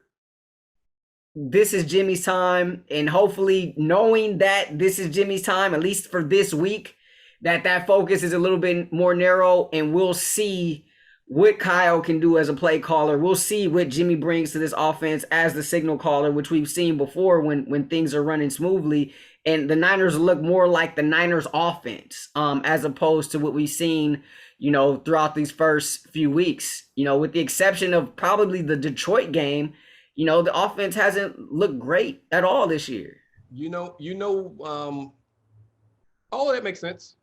Speaker 1: This is Jimmy's time. And hopefully knowing that this is Jimmy's time, at least for this week, that focus is a little bit more narrow, and we'll see what Kyle can do as a play caller. We'll see what Jimmy brings to this offense as the signal caller, which we've seen before when things are running smoothly. And the Niners look more like the Niners offense, as opposed to what we've seen, throughout these first few weeks. With the exception of probably the Detroit game, the offense hasn't looked great at all this year.
Speaker 2: All of that makes sense.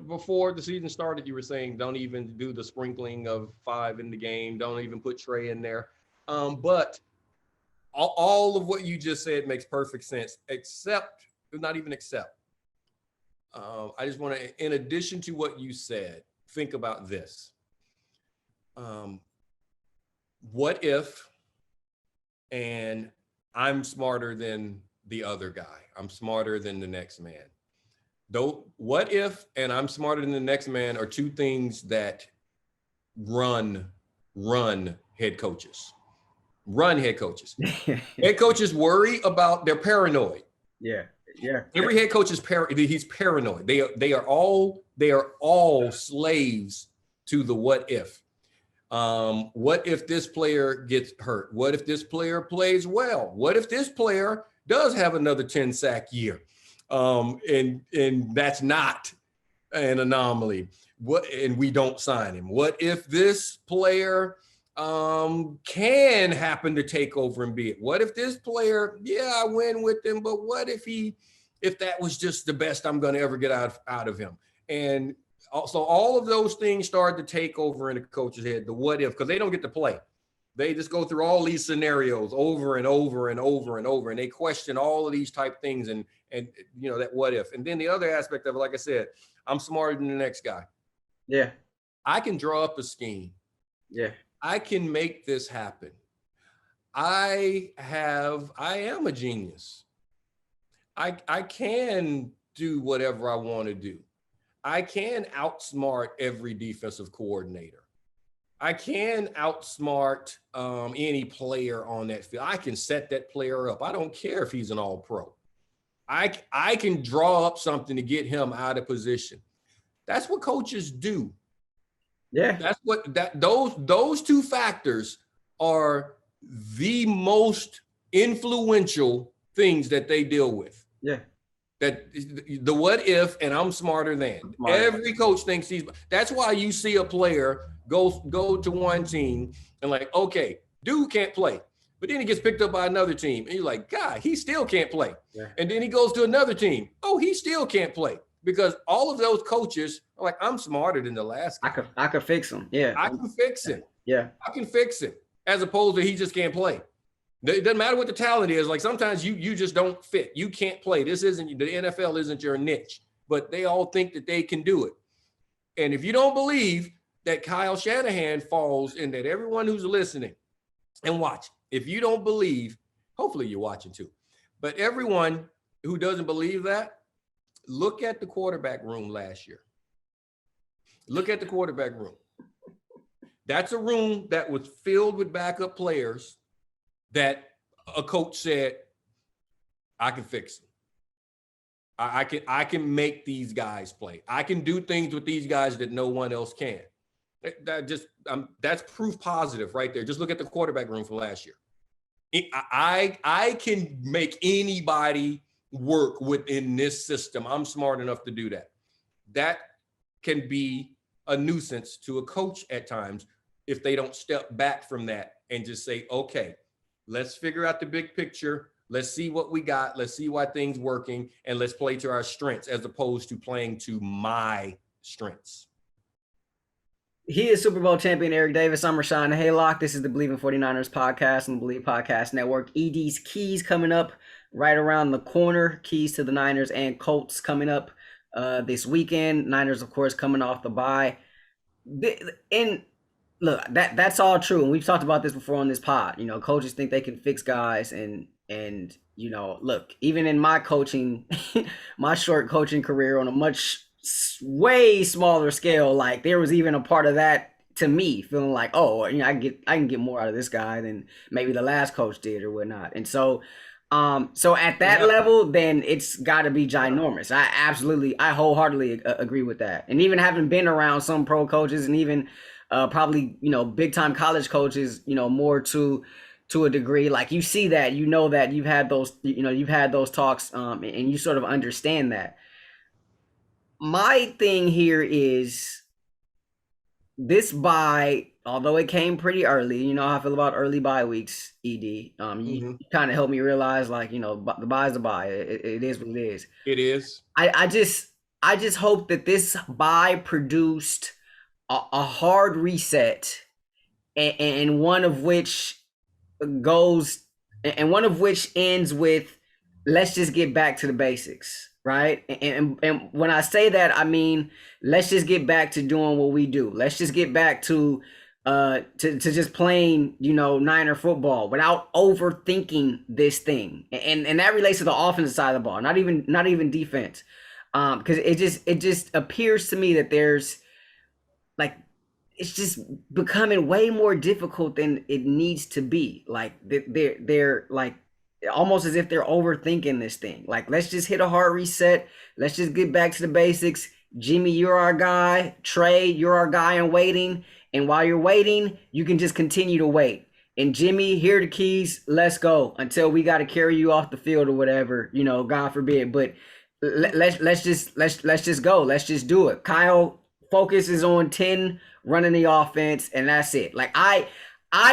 Speaker 2: Before the season started, you were saying don't even do the sprinkling of 5 in the game. Don't even put Trey in there. But all of what you just said makes perfect sense, except. I just want to, in addition to what you said, think about this. What if, and I'm smarter than the other guy, I'm smarter than the next man. What if, and I'm smarter than the next man are two things that run head coaches. Head coaches worry about, they're paranoid.
Speaker 1: Yeah.
Speaker 2: Every head coach is he's paranoid. They are all slaves to the what if. What if this player gets hurt? What if this player plays well? What if this player does have another 10-sack year? And that's not an anomaly. And we don't sign him. What if this player can happen to take over and be it? What if this player, I win with him, but what if that was just the best I'm going to ever get out of him? And so all of those things start to take over in the coach's head, the what if, because they don't get to play. They just go through all these scenarios over and over and over and over, and they question all of these type things and that what if. And then the other aspect of it, like I said, I'm smarter than the next guy.
Speaker 1: Yeah.
Speaker 2: I can draw up a scheme.
Speaker 1: Yeah.
Speaker 2: I can make this happen. I am a genius. I can do whatever I want to do. I can outsmart every defensive coordinator. I can outsmart any player on that field. I can set that player up. I don't care if he's an all-pro. I can draw up something to get him out of position. That's what coaches do.
Speaker 1: Yeah.
Speaker 2: That's what those two factors are the most influential things that they deal with.
Speaker 1: Yeah.
Speaker 2: That the what if, and I'm smarter than. Every coach thinks he's. That's why you see a player go to one team and like, okay, dude can't play, but then he gets picked up by another team, and you're like, God, he still can't play. Yeah. And then he goes to another team. Oh, he still can't play because all of those coaches are like, I'm smarter than the last guy.
Speaker 1: I could fix him. Yeah,
Speaker 2: I can fix him.
Speaker 1: Yeah,
Speaker 2: I can fix him. As opposed to he just can't play. It doesn't matter what the talent is. Like sometimes you just don't fit. You can't play. This isn't the NFL isn't your niche, but they all think that they can do it. And if you don't believe that Kyle Shanahan falls in that, everyone who's listening and watching, if you don't believe, hopefully you're watching too, but everyone who doesn't believe that, look at the quarterback room last year. Look at the quarterback room. That's a room that was filled with backup players that a coach said, I can fix them. I can make these guys play. I can do things with these guys that no one else can. That's proof positive right there. Just look at the quarterback room from last year. I can make anybody work within this system. I'm smart enough to do that. That can be a nuisance to a coach at times if they don't step back from that and just say, okay, let's figure out the big picture. Let's see what we got. Let's see why things working, and let's play to our strengths as opposed to playing to my strengths.
Speaker 1: He is Super Bowl champion Eric Davis. I'm Rahshaun Haylock. This is the Believe in 49ers podcast on the Believe Podcast Network. ED's Keys coming up right around the corner. Keys to the Niners and Colts coming up this weekend. Niners, of course, coming off the bye. And look, that's all true, and we've talked about this before on this pod. You know, coaches think they can fix guys, and you know, look, even in my coaching, my short coaching career on a way smaller scale, like there was even a part of that to me feeling like, oh, you know, I can get more out of this guy than maybe the last coach did or whatnot, and so at that level, then it's got to be ginormous. I wholeheartedly agree with that, and even having been around some pro coaches and even probably, you know, big time college coaches, you know, more to a degree, like you see that, you know, that you've had those talks, and you sort of understand that. My thing here is this bye, although it came pretty early, you know how I feel about early bye weeks, ED. You kind of helped me realize, like, you know, the bye is a bye. It is what it is.
Speaker 2: It is.
Speaker 1: I just hope that this bye produced a hard reset, and one of which ends with, let's just get back to the basics, right? And when I say that, I mean, let's just get back to doing what we do. Let's just get back to just playing, you know, Niner football without overthinking this thing. And that relates to the offensive side of the ball, not even defense. Because it just appears to me that there's, like, it's just becoming way more difficult than it needs to be. Like they're like almost as if they're overthinking this thing. Like, let's just hit a hard reset. Let's just get back to the basics. Jimmy, you're our guy. Trey, you're our guy in waiting. And while you're waiting, you can just continue to wait. And Jimmy, here are the keys. Let's go until we got to carry you off the field or whatever, you know, God forbid. But let's just go. Let's just do it. Kyle focuses on 10 running the offense, and that's it. Like, I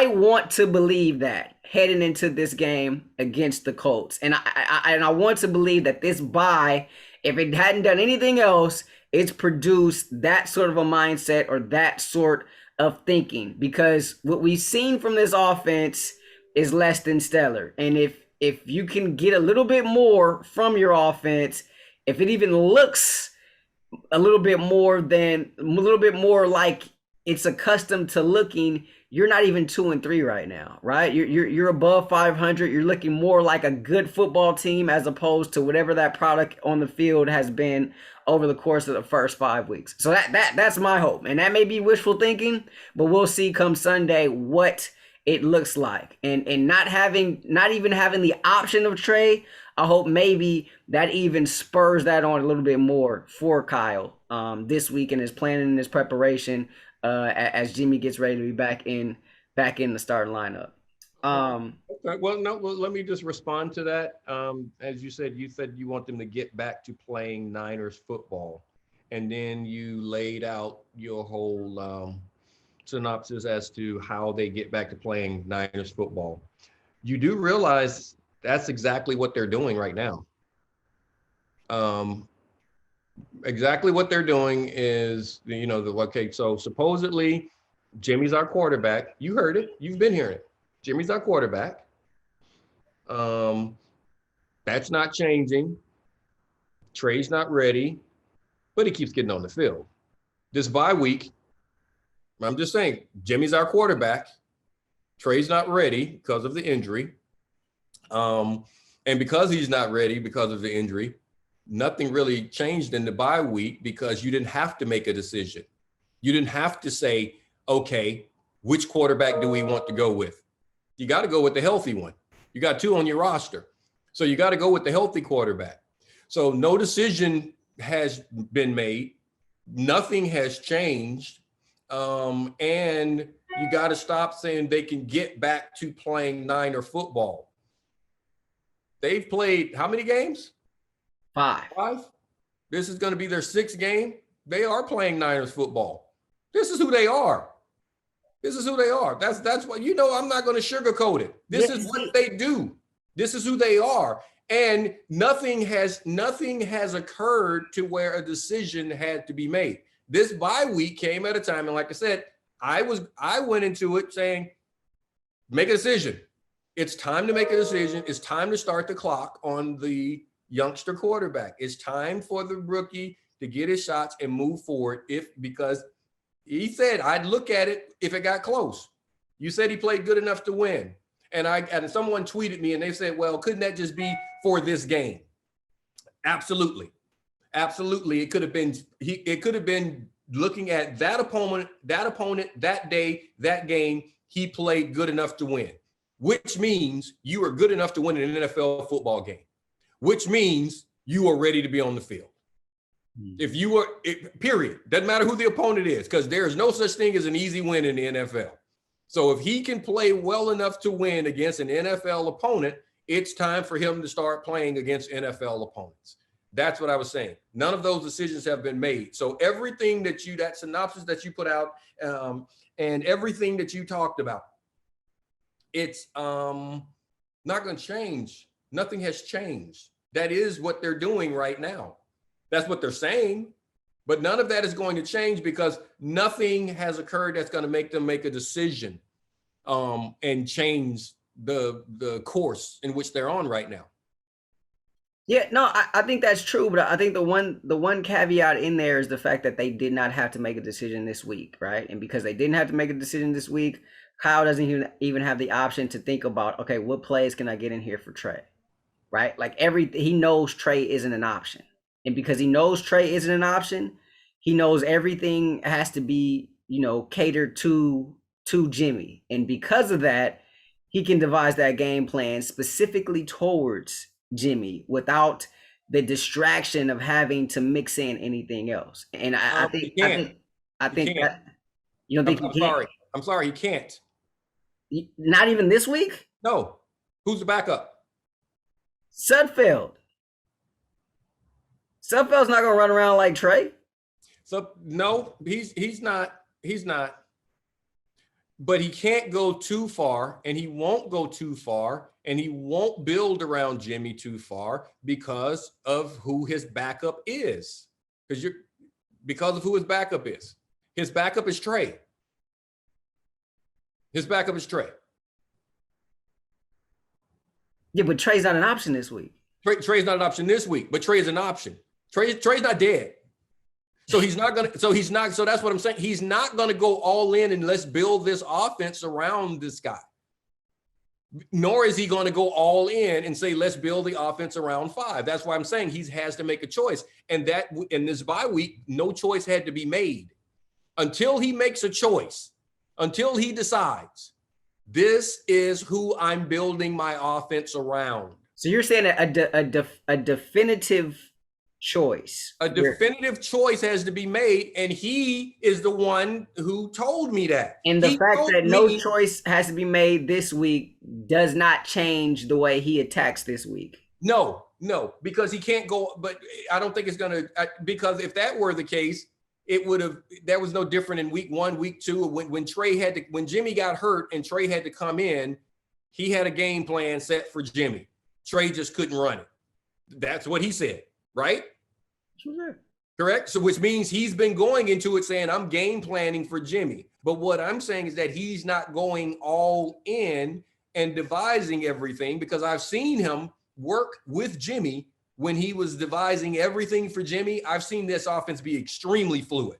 Speaker 1: want to believe that heading into this game against the Colts, and I want to believe that this bye, if it hadn't done anything else, it's produced that sort of a mindset or that sort of thinking, because what we've seen from this offense is less than stellar. And if you can get a little bit more from your offense, if it even looks a little bit more like it's accustomed to looking, you're not even 2-3 right now, right? You're above 500. You're looking more like a good football team as opposed to whatever that product on the field has been over the course of the first 5 weeks. So that's my hope, and that may be wishful thinking, but we'll see come Sunday what it looks like. And not even having the option of Trey, I hope maybe that even spurs that on a little bit more for Kyle this week in his planning and his preparation as Jimmy gets ready to be back in the starting lineup.
Speaker 2: Okay. Well, no. Well, let me just respond to that. As you said you want them to get back to playing Niners football, and then you laid out your whole synopsis as to how they get back to playing Niners football. You do realize that's exactly what they're doing right now. Exactly what they're doing is, okay, so supposedly Jimmy's our quarterback. You heard it. You've been hearing it. Jimmy's our quarterback. That's not changing. Trey's not ready, but he keeps getting on the field. This bye week, I'm just saying, Jimmy's our quarterback. Trey's not ready because of the injury. And because he's not ready because of the injury, nothing really changed in the bye week because you didn't have to make a decision. You didn't have to say, okay, which quarterback do we want to go with? You got to go with the healthy one. You got 2 on your roster. So you got to go with the healthy quarterback. So no decision has been made. Nothing has changed. And you got to stop saying they can get back to playing Niner football. They've played how many games?
Speaker 1: 5.
Speaker 2: This is going to be their 6th game. They are playing Niners football. This is who they are. This is who they are. That's what, I'm not going to sugarcoat it. This is what they do. This is who they are. And nothing has occurred to where a decision had to be made. This bye week came at a time, and like I said, I went into it saying, make a decision. It's time to make a decision. It's time to start the clock on the youngster quarterback. It's time for the rookie to get his shots and move forward. Because he said I'd look at it if it got close. You said he played good enough to win. And someone tweeted me and they said, well, couldn't that just be for this game? Absolutely. Absolutely. It could have been looking at that opponent, that day, that game, he played good enough to win, which means you are good enough to win an NFL football game, which means you are ready to be on the field. If you were, period, doesn't matter who the opponent is, because there is no such thing as an easy win in the NFL. So if he can play well enough to win against an NFL opponent, it's time for him to start playing against NFL opponents. That's what I was saying. None of those decisions have been made. So everything that synopsis that you put out and everything that you talked about, it's not going to change. Nothing has changed. That is what they're doing right now. That's what they're saying. But none of that is going to change because nothing has occurred that's going to make them make a decision and change the course in which they're on right now.
Speaker 1: Yeah, no, I think that's true, but I think the one caveat in there is the fact that they did not have to make a decision this week, right? And because they didn't have to make a decision this week, Kyle doesn't even have the option to think about, okay, what plays can I get in here for Trey, right? Like he knows Trey isn't an option. And because he knows Trey isn't an option, he knows everything has to be, catered to Jimmy. And because of that, he can devise that game plan specifically towards Jimmy without the distraction of having to mix in anything else. And I think that you don't think he can.
Speaker 2: I'm sorry, he can't.
Speaker 1: Not even this week?
Speaker 2: No. Who's the backup?
Speaker 1: Sudfeld. Sudfeld's not gonna run around like Trey.
Speaker 2: So no, he's not. He's not. But he can't go too far, and he won't go too far, and he won't build around Jimmy too far because of who his backup is. Because of who his backup is. His backup is Trey. His backup is Trey.
Speaker 1: Yeah, but Trey's not an option this week.
Speaker 2: Trey's not an option this week, but Trey is an option. Trey's not dead. So he's not going to, so that's what I'm saying. He's not going to go all in and let's build this offense around this guy. Nor is he going to go all in and say, let's build the offense around 5. That's why I'm saying he has to make a choice. And that in this bye week, no choice had to be made until he makes a choice, until he decides this is who I'm building my offense around.
Speaker 1: So you're saying a definitive choice.
Speaker 2: A definitive choice has to be made, and he is the one who told me that.
Speaker 1: And the
Speaker 2: He
Speaker 1: fact
Speaker 2: told
Speaker 1: that
Speaker 2: me,
Speaker 1: no choice has to be made this week does not change the way he attacks this week.
Speaker 2: no, because he can't go. But I don't think it's going to, because if that were the case, it would have, that was no different in week 1, week 2, when Trey had to, when Jimmy got hurt and Trey had to come in, he had a game plan set for Jimmy. Trey just couldn't run it. That's what he said, right? Correct. So which means he's been going into it saying, I'm game planning for Jimmy. But what I'm saying is that he's not going all in and devising everything, because I've seen him work with Jimmy when he was devising everything for Jimmy. I've seen this offense be extremely fluid.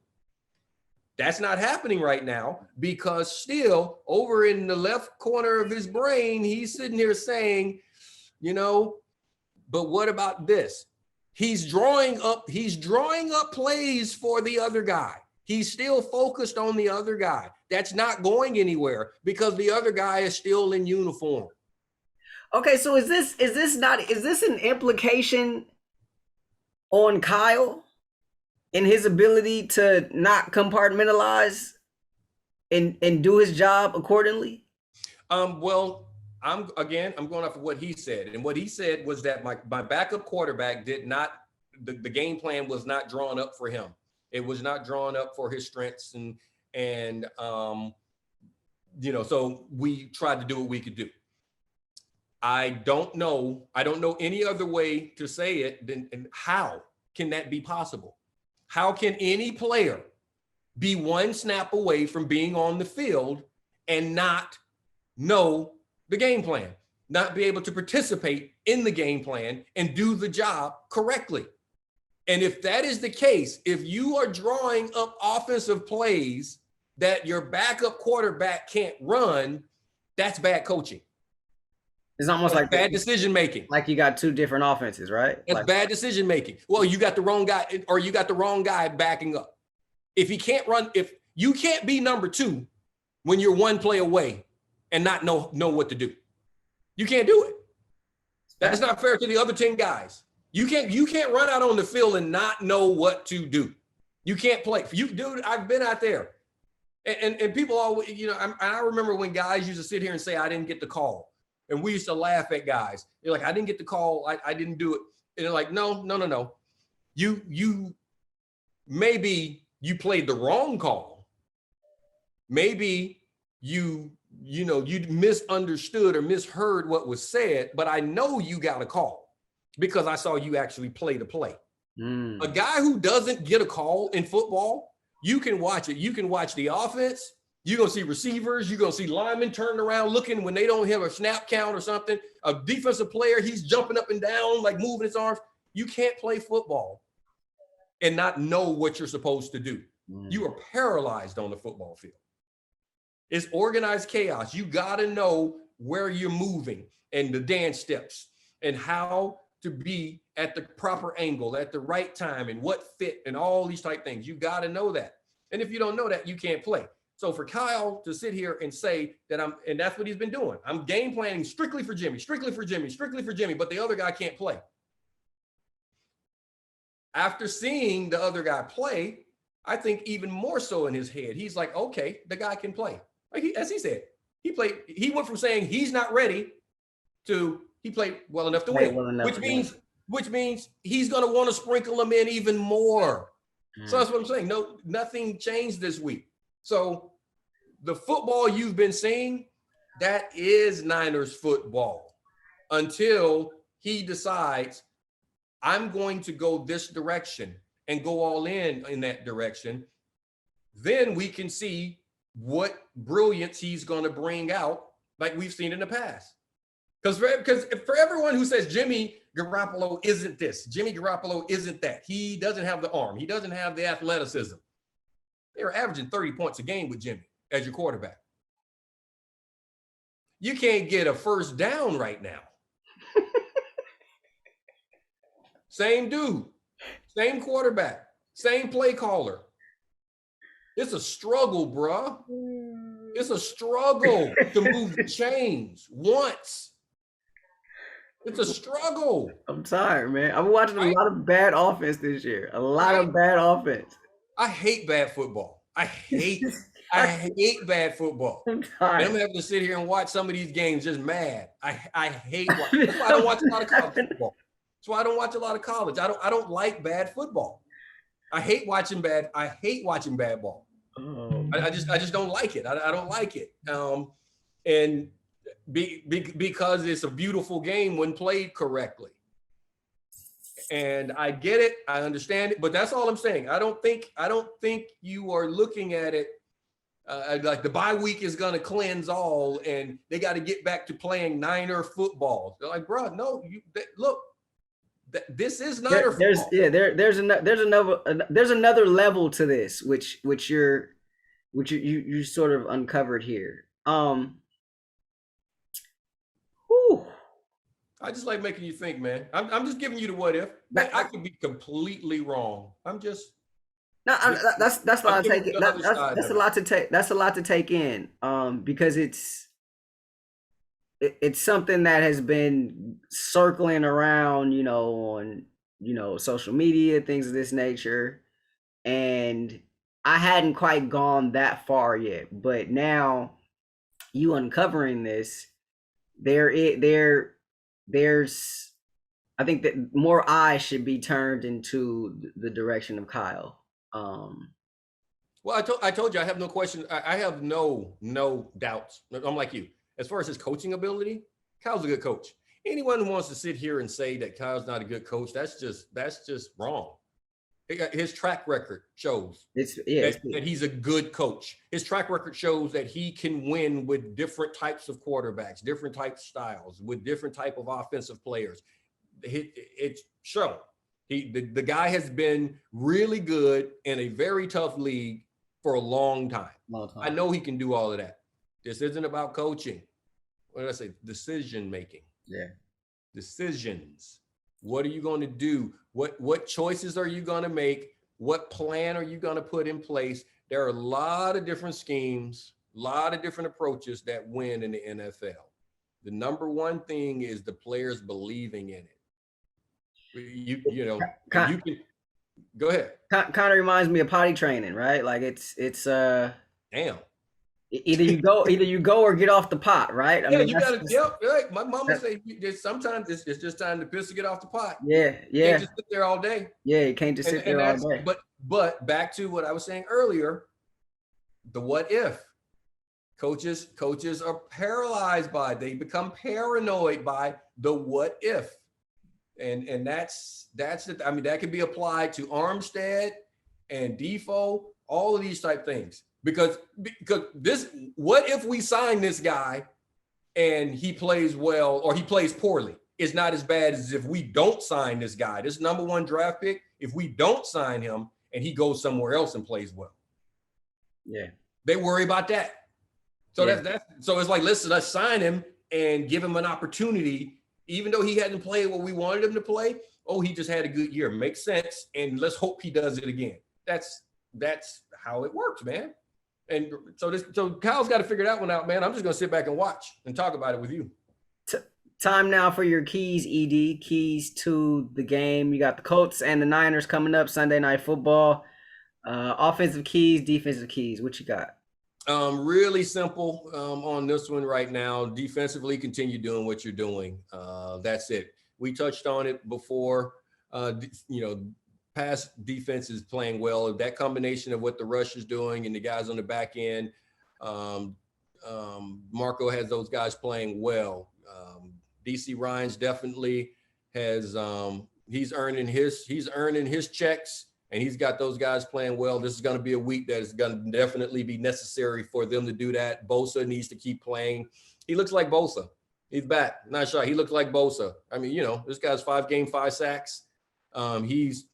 Speaker 2: That's not happening right now, because still over in the left corner of his brain, he's sitting here saying, you know, but what about this? He's drawing up plays for the other guy. He's still focused on the other guy. That's not going anywhere because the other guy is still in uniform.
Speaker 1: Okay, so is this an implication on Kyle in his ability to not compartmentalize and do his job accordingly?
Speaker 2: Well, I'm going off of what he said. And what he said was that my backup quarterback did not, the game plan was not drawn up for him. It was not drawn up for his strengths. And you know, so we tried to do what we could do. I don't know any other way to say it than, and how can that be possible? How can any player be one snap away from being on the field and not know the game plan, not be able to participate in the game plan and do the job correctly? And if that is the case, if you are drawing up offensive plays that your backup quarterback can't run, that's bad coaching.
Speaker 1: It's almost like
Speaker 2: bad decision making.
Speaker 1: Like you got two different offenses, right?
Speaker 2: That's bad decision making. Well, you got the wrong guy, or you got the wrong guy backing up. If he can't run, if you can't be number 2 when you're one play away and not know what to do, you can't do it. That's not fair to the other 10 guys. You can't run out on the field and not know what to do. You can't play. Dude, I've been out there, and people always, you know, I remember when guys used to sit here and say, I didn't get the call. And we used to laugh at guys. They're like, I didn't get the call. I didn't do it. And they're like, no. You maybe you played the wrong call. Maybe you misunderstood or misheard what was said, but I know you got a call because I saw you actually play the play. A guy who doesn't get a call in football, you can watch it. You can watch the offense. You're going to see receivers. You're going to see linemen turning around looking when they don't have a snap count or something. A defensive player, he's jumping up and down, like moving his arms. You can't play football and not know what you're supposed to do. You are paralyzed on the football field. It's organized chaos. You got to know where you're moving and the dance steps and how to be at the proper angle at the right time and what fit and all these type things. You got to know that. And if you don't know that, you can't play. So for Kyle to sit here and say that and that's what he's been doing. I'm game planning strictly for Jimmy, but the other guy can't play. After seeing the other guy play, I think even more so in his head, he's like, okay, the guy can play. Like as he said, he went from saying he's not ready to he played well enough to win, which means he's going to want to sprinkle him in even more. So that's what I'm saying. No, nothing changed this week. So the football you've been seeing, that is Niners football until he decides I'm going to go this direction and go all in that direction. Then we can see what brilliance he's going to bring out like we've seen in the past. Because for everyone who says Jimmy Garoppolo isn't this, Jimmy Garoppolo isn't that, he doesn't have the arm, he doesn't have the athleticism. They're averaging 30 points a game with Jimmy as your quarterback. You can't get a first down right now. Same dude, same quarterback, same play caller. It's a struggle, bruh. It's a struggle to move the chains once. It's a struggle.
Speaker 1: I'm tired, man. I'm watching a
Speaker 2: Right?
Speaker 1: lot of bad offense this year. A lot
Speaker 2: Right?
Speaker 1: of bad offense.
Speaker 2: I hate bad football. I hate bad football.
Speaker 1: I'm
Speaker 2: And I'm
Speaker 1: tired.
Speaker 2: having to sit here and watch some of these games just mad. I hate watching. That's why I don't watch a lot of college football. That's why I don't watch a lot of college. I don't like bad football. I hate watching bad ball.
Speaker 1: Oh,
Speaker 2: I just don't like it. I don't like it. And because it's a beautiful game when played correctly. And I get it, I understand it, but that's all I'm saying. I don't think you are looking at it like the bye week is going to cleanse all, and they got to get back to playing Niner football. They're like, bro, no, look, this is Niner football.
Speaker 1: There's another level to this, which you sort of uncovered here. Whew.
Speaker 2: I just like making you think, man. I'm just giving you the what if. I could be completely wrong. I'm just.
Speaker 1: No, that's a lot to take in. That's a lot to take. That's a lot to take in. Because it's something that has been circling around, on social media, things of this nature, and I hadn't quite gone that far yet. But now, you uncovering this, there's I think that more eyes should be turned into the direction of Kyle.
Speaker 2: Well, I told you I have no question. I have no doubts. I'm like you. As far as his coaching ability, Kyle's a good coach. Anyone who wants to sit here and say that Kyle's not a good coach, that's just wrong. His track record shows that he's a good coach. His track record shows that he can win with different types of quarterbacks, different types of styles, with different type of offensive players. It's shown. The guy has been really good in a very tough league for a long time. I know he can do all of that. This isn't about coaching. What did I say? Decision making.
Speaker 1: Yeah.
Speaker 2: Decisions. What are you going to do? What choices are you going to make? What plan are you going to put in place? There are a lot of different schemes, a lot of different approaches that win in the NFL. The number one thing is the players believing in it. You can go ahead.
Speaker 1: Kind of reminds me of potty training, right? Like it's
Speaker 2: Damn.
Speaker 1: Either you go or get off the pot, right? I mean,
Speaker 2: you gotta. Yep. Right. My mama say sometimes it's just time to piss to get off the pot.
Speaker 1: Yeah.
Speaker 2: You can't just sit there all day.
Speaker 1: Yeah, you can't just sit there all day.
Speaker 2: But back to what I was saying earlier, the what if. Coaches are paralyzed by. They become paranoid by the what if. And that's it. I mean, that could be applied to Armstead and Defoe, all of these type things. Because this, what if we sign this guy and he plays well or he plays poorly? It's not as bad as if we don't sign this guy. This number one draft pick, if we don't sign him and he goes somewhere else and plays well.
Speaker 1: Yeah.
Speaker 2: They worry about that. So so it's like, let's sign him and give him an opportunity. Even though he hadn't played what we wanted him to play, he just had a good year. Makes sense. And let's hope he does it again. That's how it works, man. And so Kyle's got to figure that one out, man. I'm just going to sit back and watch and talk about it with you.
Speaker 1: Time now for your keys, ED. Keys to the game. You got the Colts and the Niners coming up Sunday Night Football. Offensive keys, defensive keys. What you got?
Speaker 2: Really simple on this one right now. Defensively, continue doing what you're doing. That's it. We touched on it before. Pass defense is playing well. That combination of what the rush is doing and the guys on the back end, Marco has those guys playing well. DC Ryan's definitely has. He's earning his checks. And he's got those guys playing well. This is going to be a week that is going to definitely be necessary for them to do that. Bosa needs to keep playing. He looks like Bosa. He's back. Not sure. He looks like Bosa. I mean, this guy's 5 sacks. He's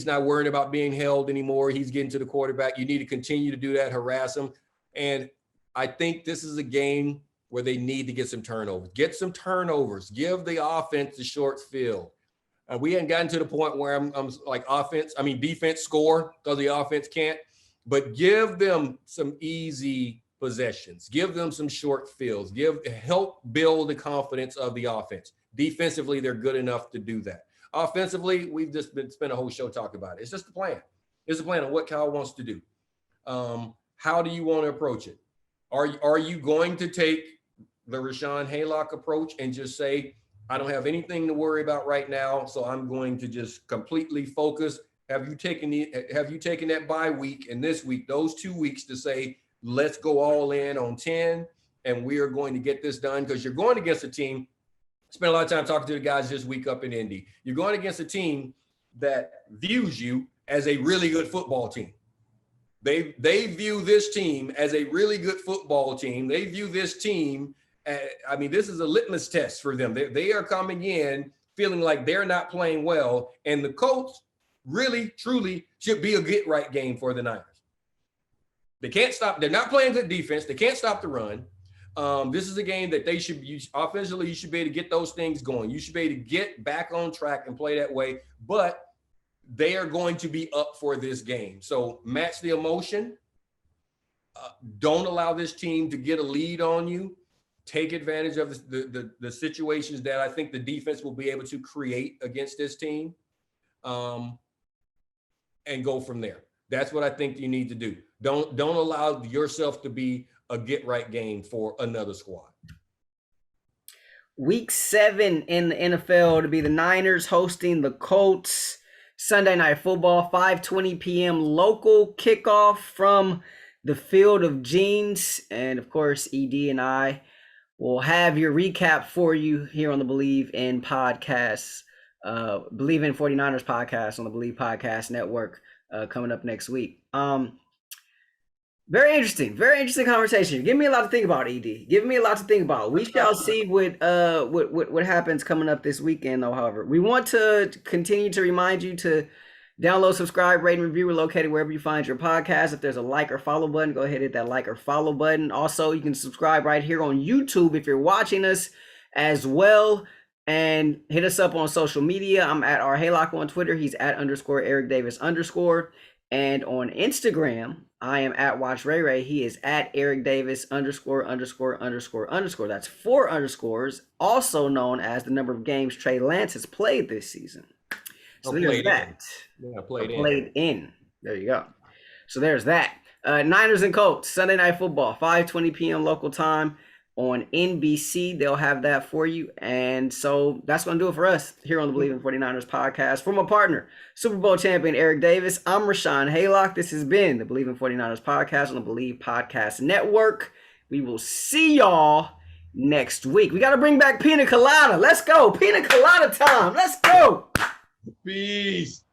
Speaker 2: not worrying about being held anymore. He's getting to the quarterback. You need to continue to do that, harass him. And I think this is a game where they need to get some turnovers. Get some turnovers. Give the offense the short field. We hadn't gotten to the point where I'm like defense score because the offense can't, but give them some easy possessions. Give them some short fields. Help build the confidence of the offense. Defensively, they're good enough to do that. Offensively, we've just spent a whole show talking about it. It's just a plan. It's a plan on what Kyle wants to do. How do you want to approach it? Are you going to take the Rahshaun Haylock approach and just say, I don't have anything to worry about right now, so I'm going to just completely focus? Have you taken that bye week and this week, those 2 weeks, to say, let's go all in on 10 and we are going to get this done? Because you're going against a team. Spent a lot of time talking to the guys this week up in Indy. You're going against a team that views you as a really good football team. They view this team as a really good football team. They view this team, this is a litmus test for them. They are coming in feeling like they're not playing well, and the Colts really, truly should be a get-right game for the Niners. They can't stop. They're not playing good defense. They can't stop the run. This is a game that they should use offensively. You should be able to get those things going. You should be able to get back on track and play that way, but they are going to be up for this game. So match the emotion. Don't allow this team to get a lead on you. Take advantage of the situations that I think the defense will be able to create against this team, and go from there. That's what I think you need to do. Don't allow yourself to be a get-right game for another squad.
Speaker 1: Week 7 in the NFL to be the Niners hosting the Colts. Sunday Night Football, 5:20 p.m. local kickoff from the Field of Jeans. And, of course, ED and I will have your recap for you here on the Believe in Podcasts, Believe in 49ers podcast on the Believe Podcast Network coming up next week. Very interesting conversation. Give me a lot to think about, ED. Give me a lot to think about. We shall see what happens coming up this weekend, though. However, we want to continue to remind you to download, subscribe, rate, and review. We're located wherever you find your podcast. If there's a like or follow button, go ahead and hit that like or follow button. Also, you can subscribe right here on YouTube if you're watching us as well. And hit us up on social media. I'm at Haylock on Twitter. He's at _Eric Davis _. And on Instagram, I am at Watch Ray Ray. He is at Eric Davis ______. That's 4 underscores, also known as the number of games Trey Lance has played this season. So there's that.
Speaker 2: Yeah,
Speaker 1: played in. There you go. So there's that. Niners and Colts, Sunday Night Football, 5:20 p.m. local time on NBC. They'll have that for you. And so that's going to do it for us here on the Believe in 49ers podcast. For my partner, Super Bowl champion Eric Davis, I'm Rahshaun Haylock. This has been the Believe in 49ers podcast on the Believe Podcast Network. We will see y'all next week. We got to bring back Pina Colada. Let's go. Pina Colada time. Let's go.
Speaker 2: Peace.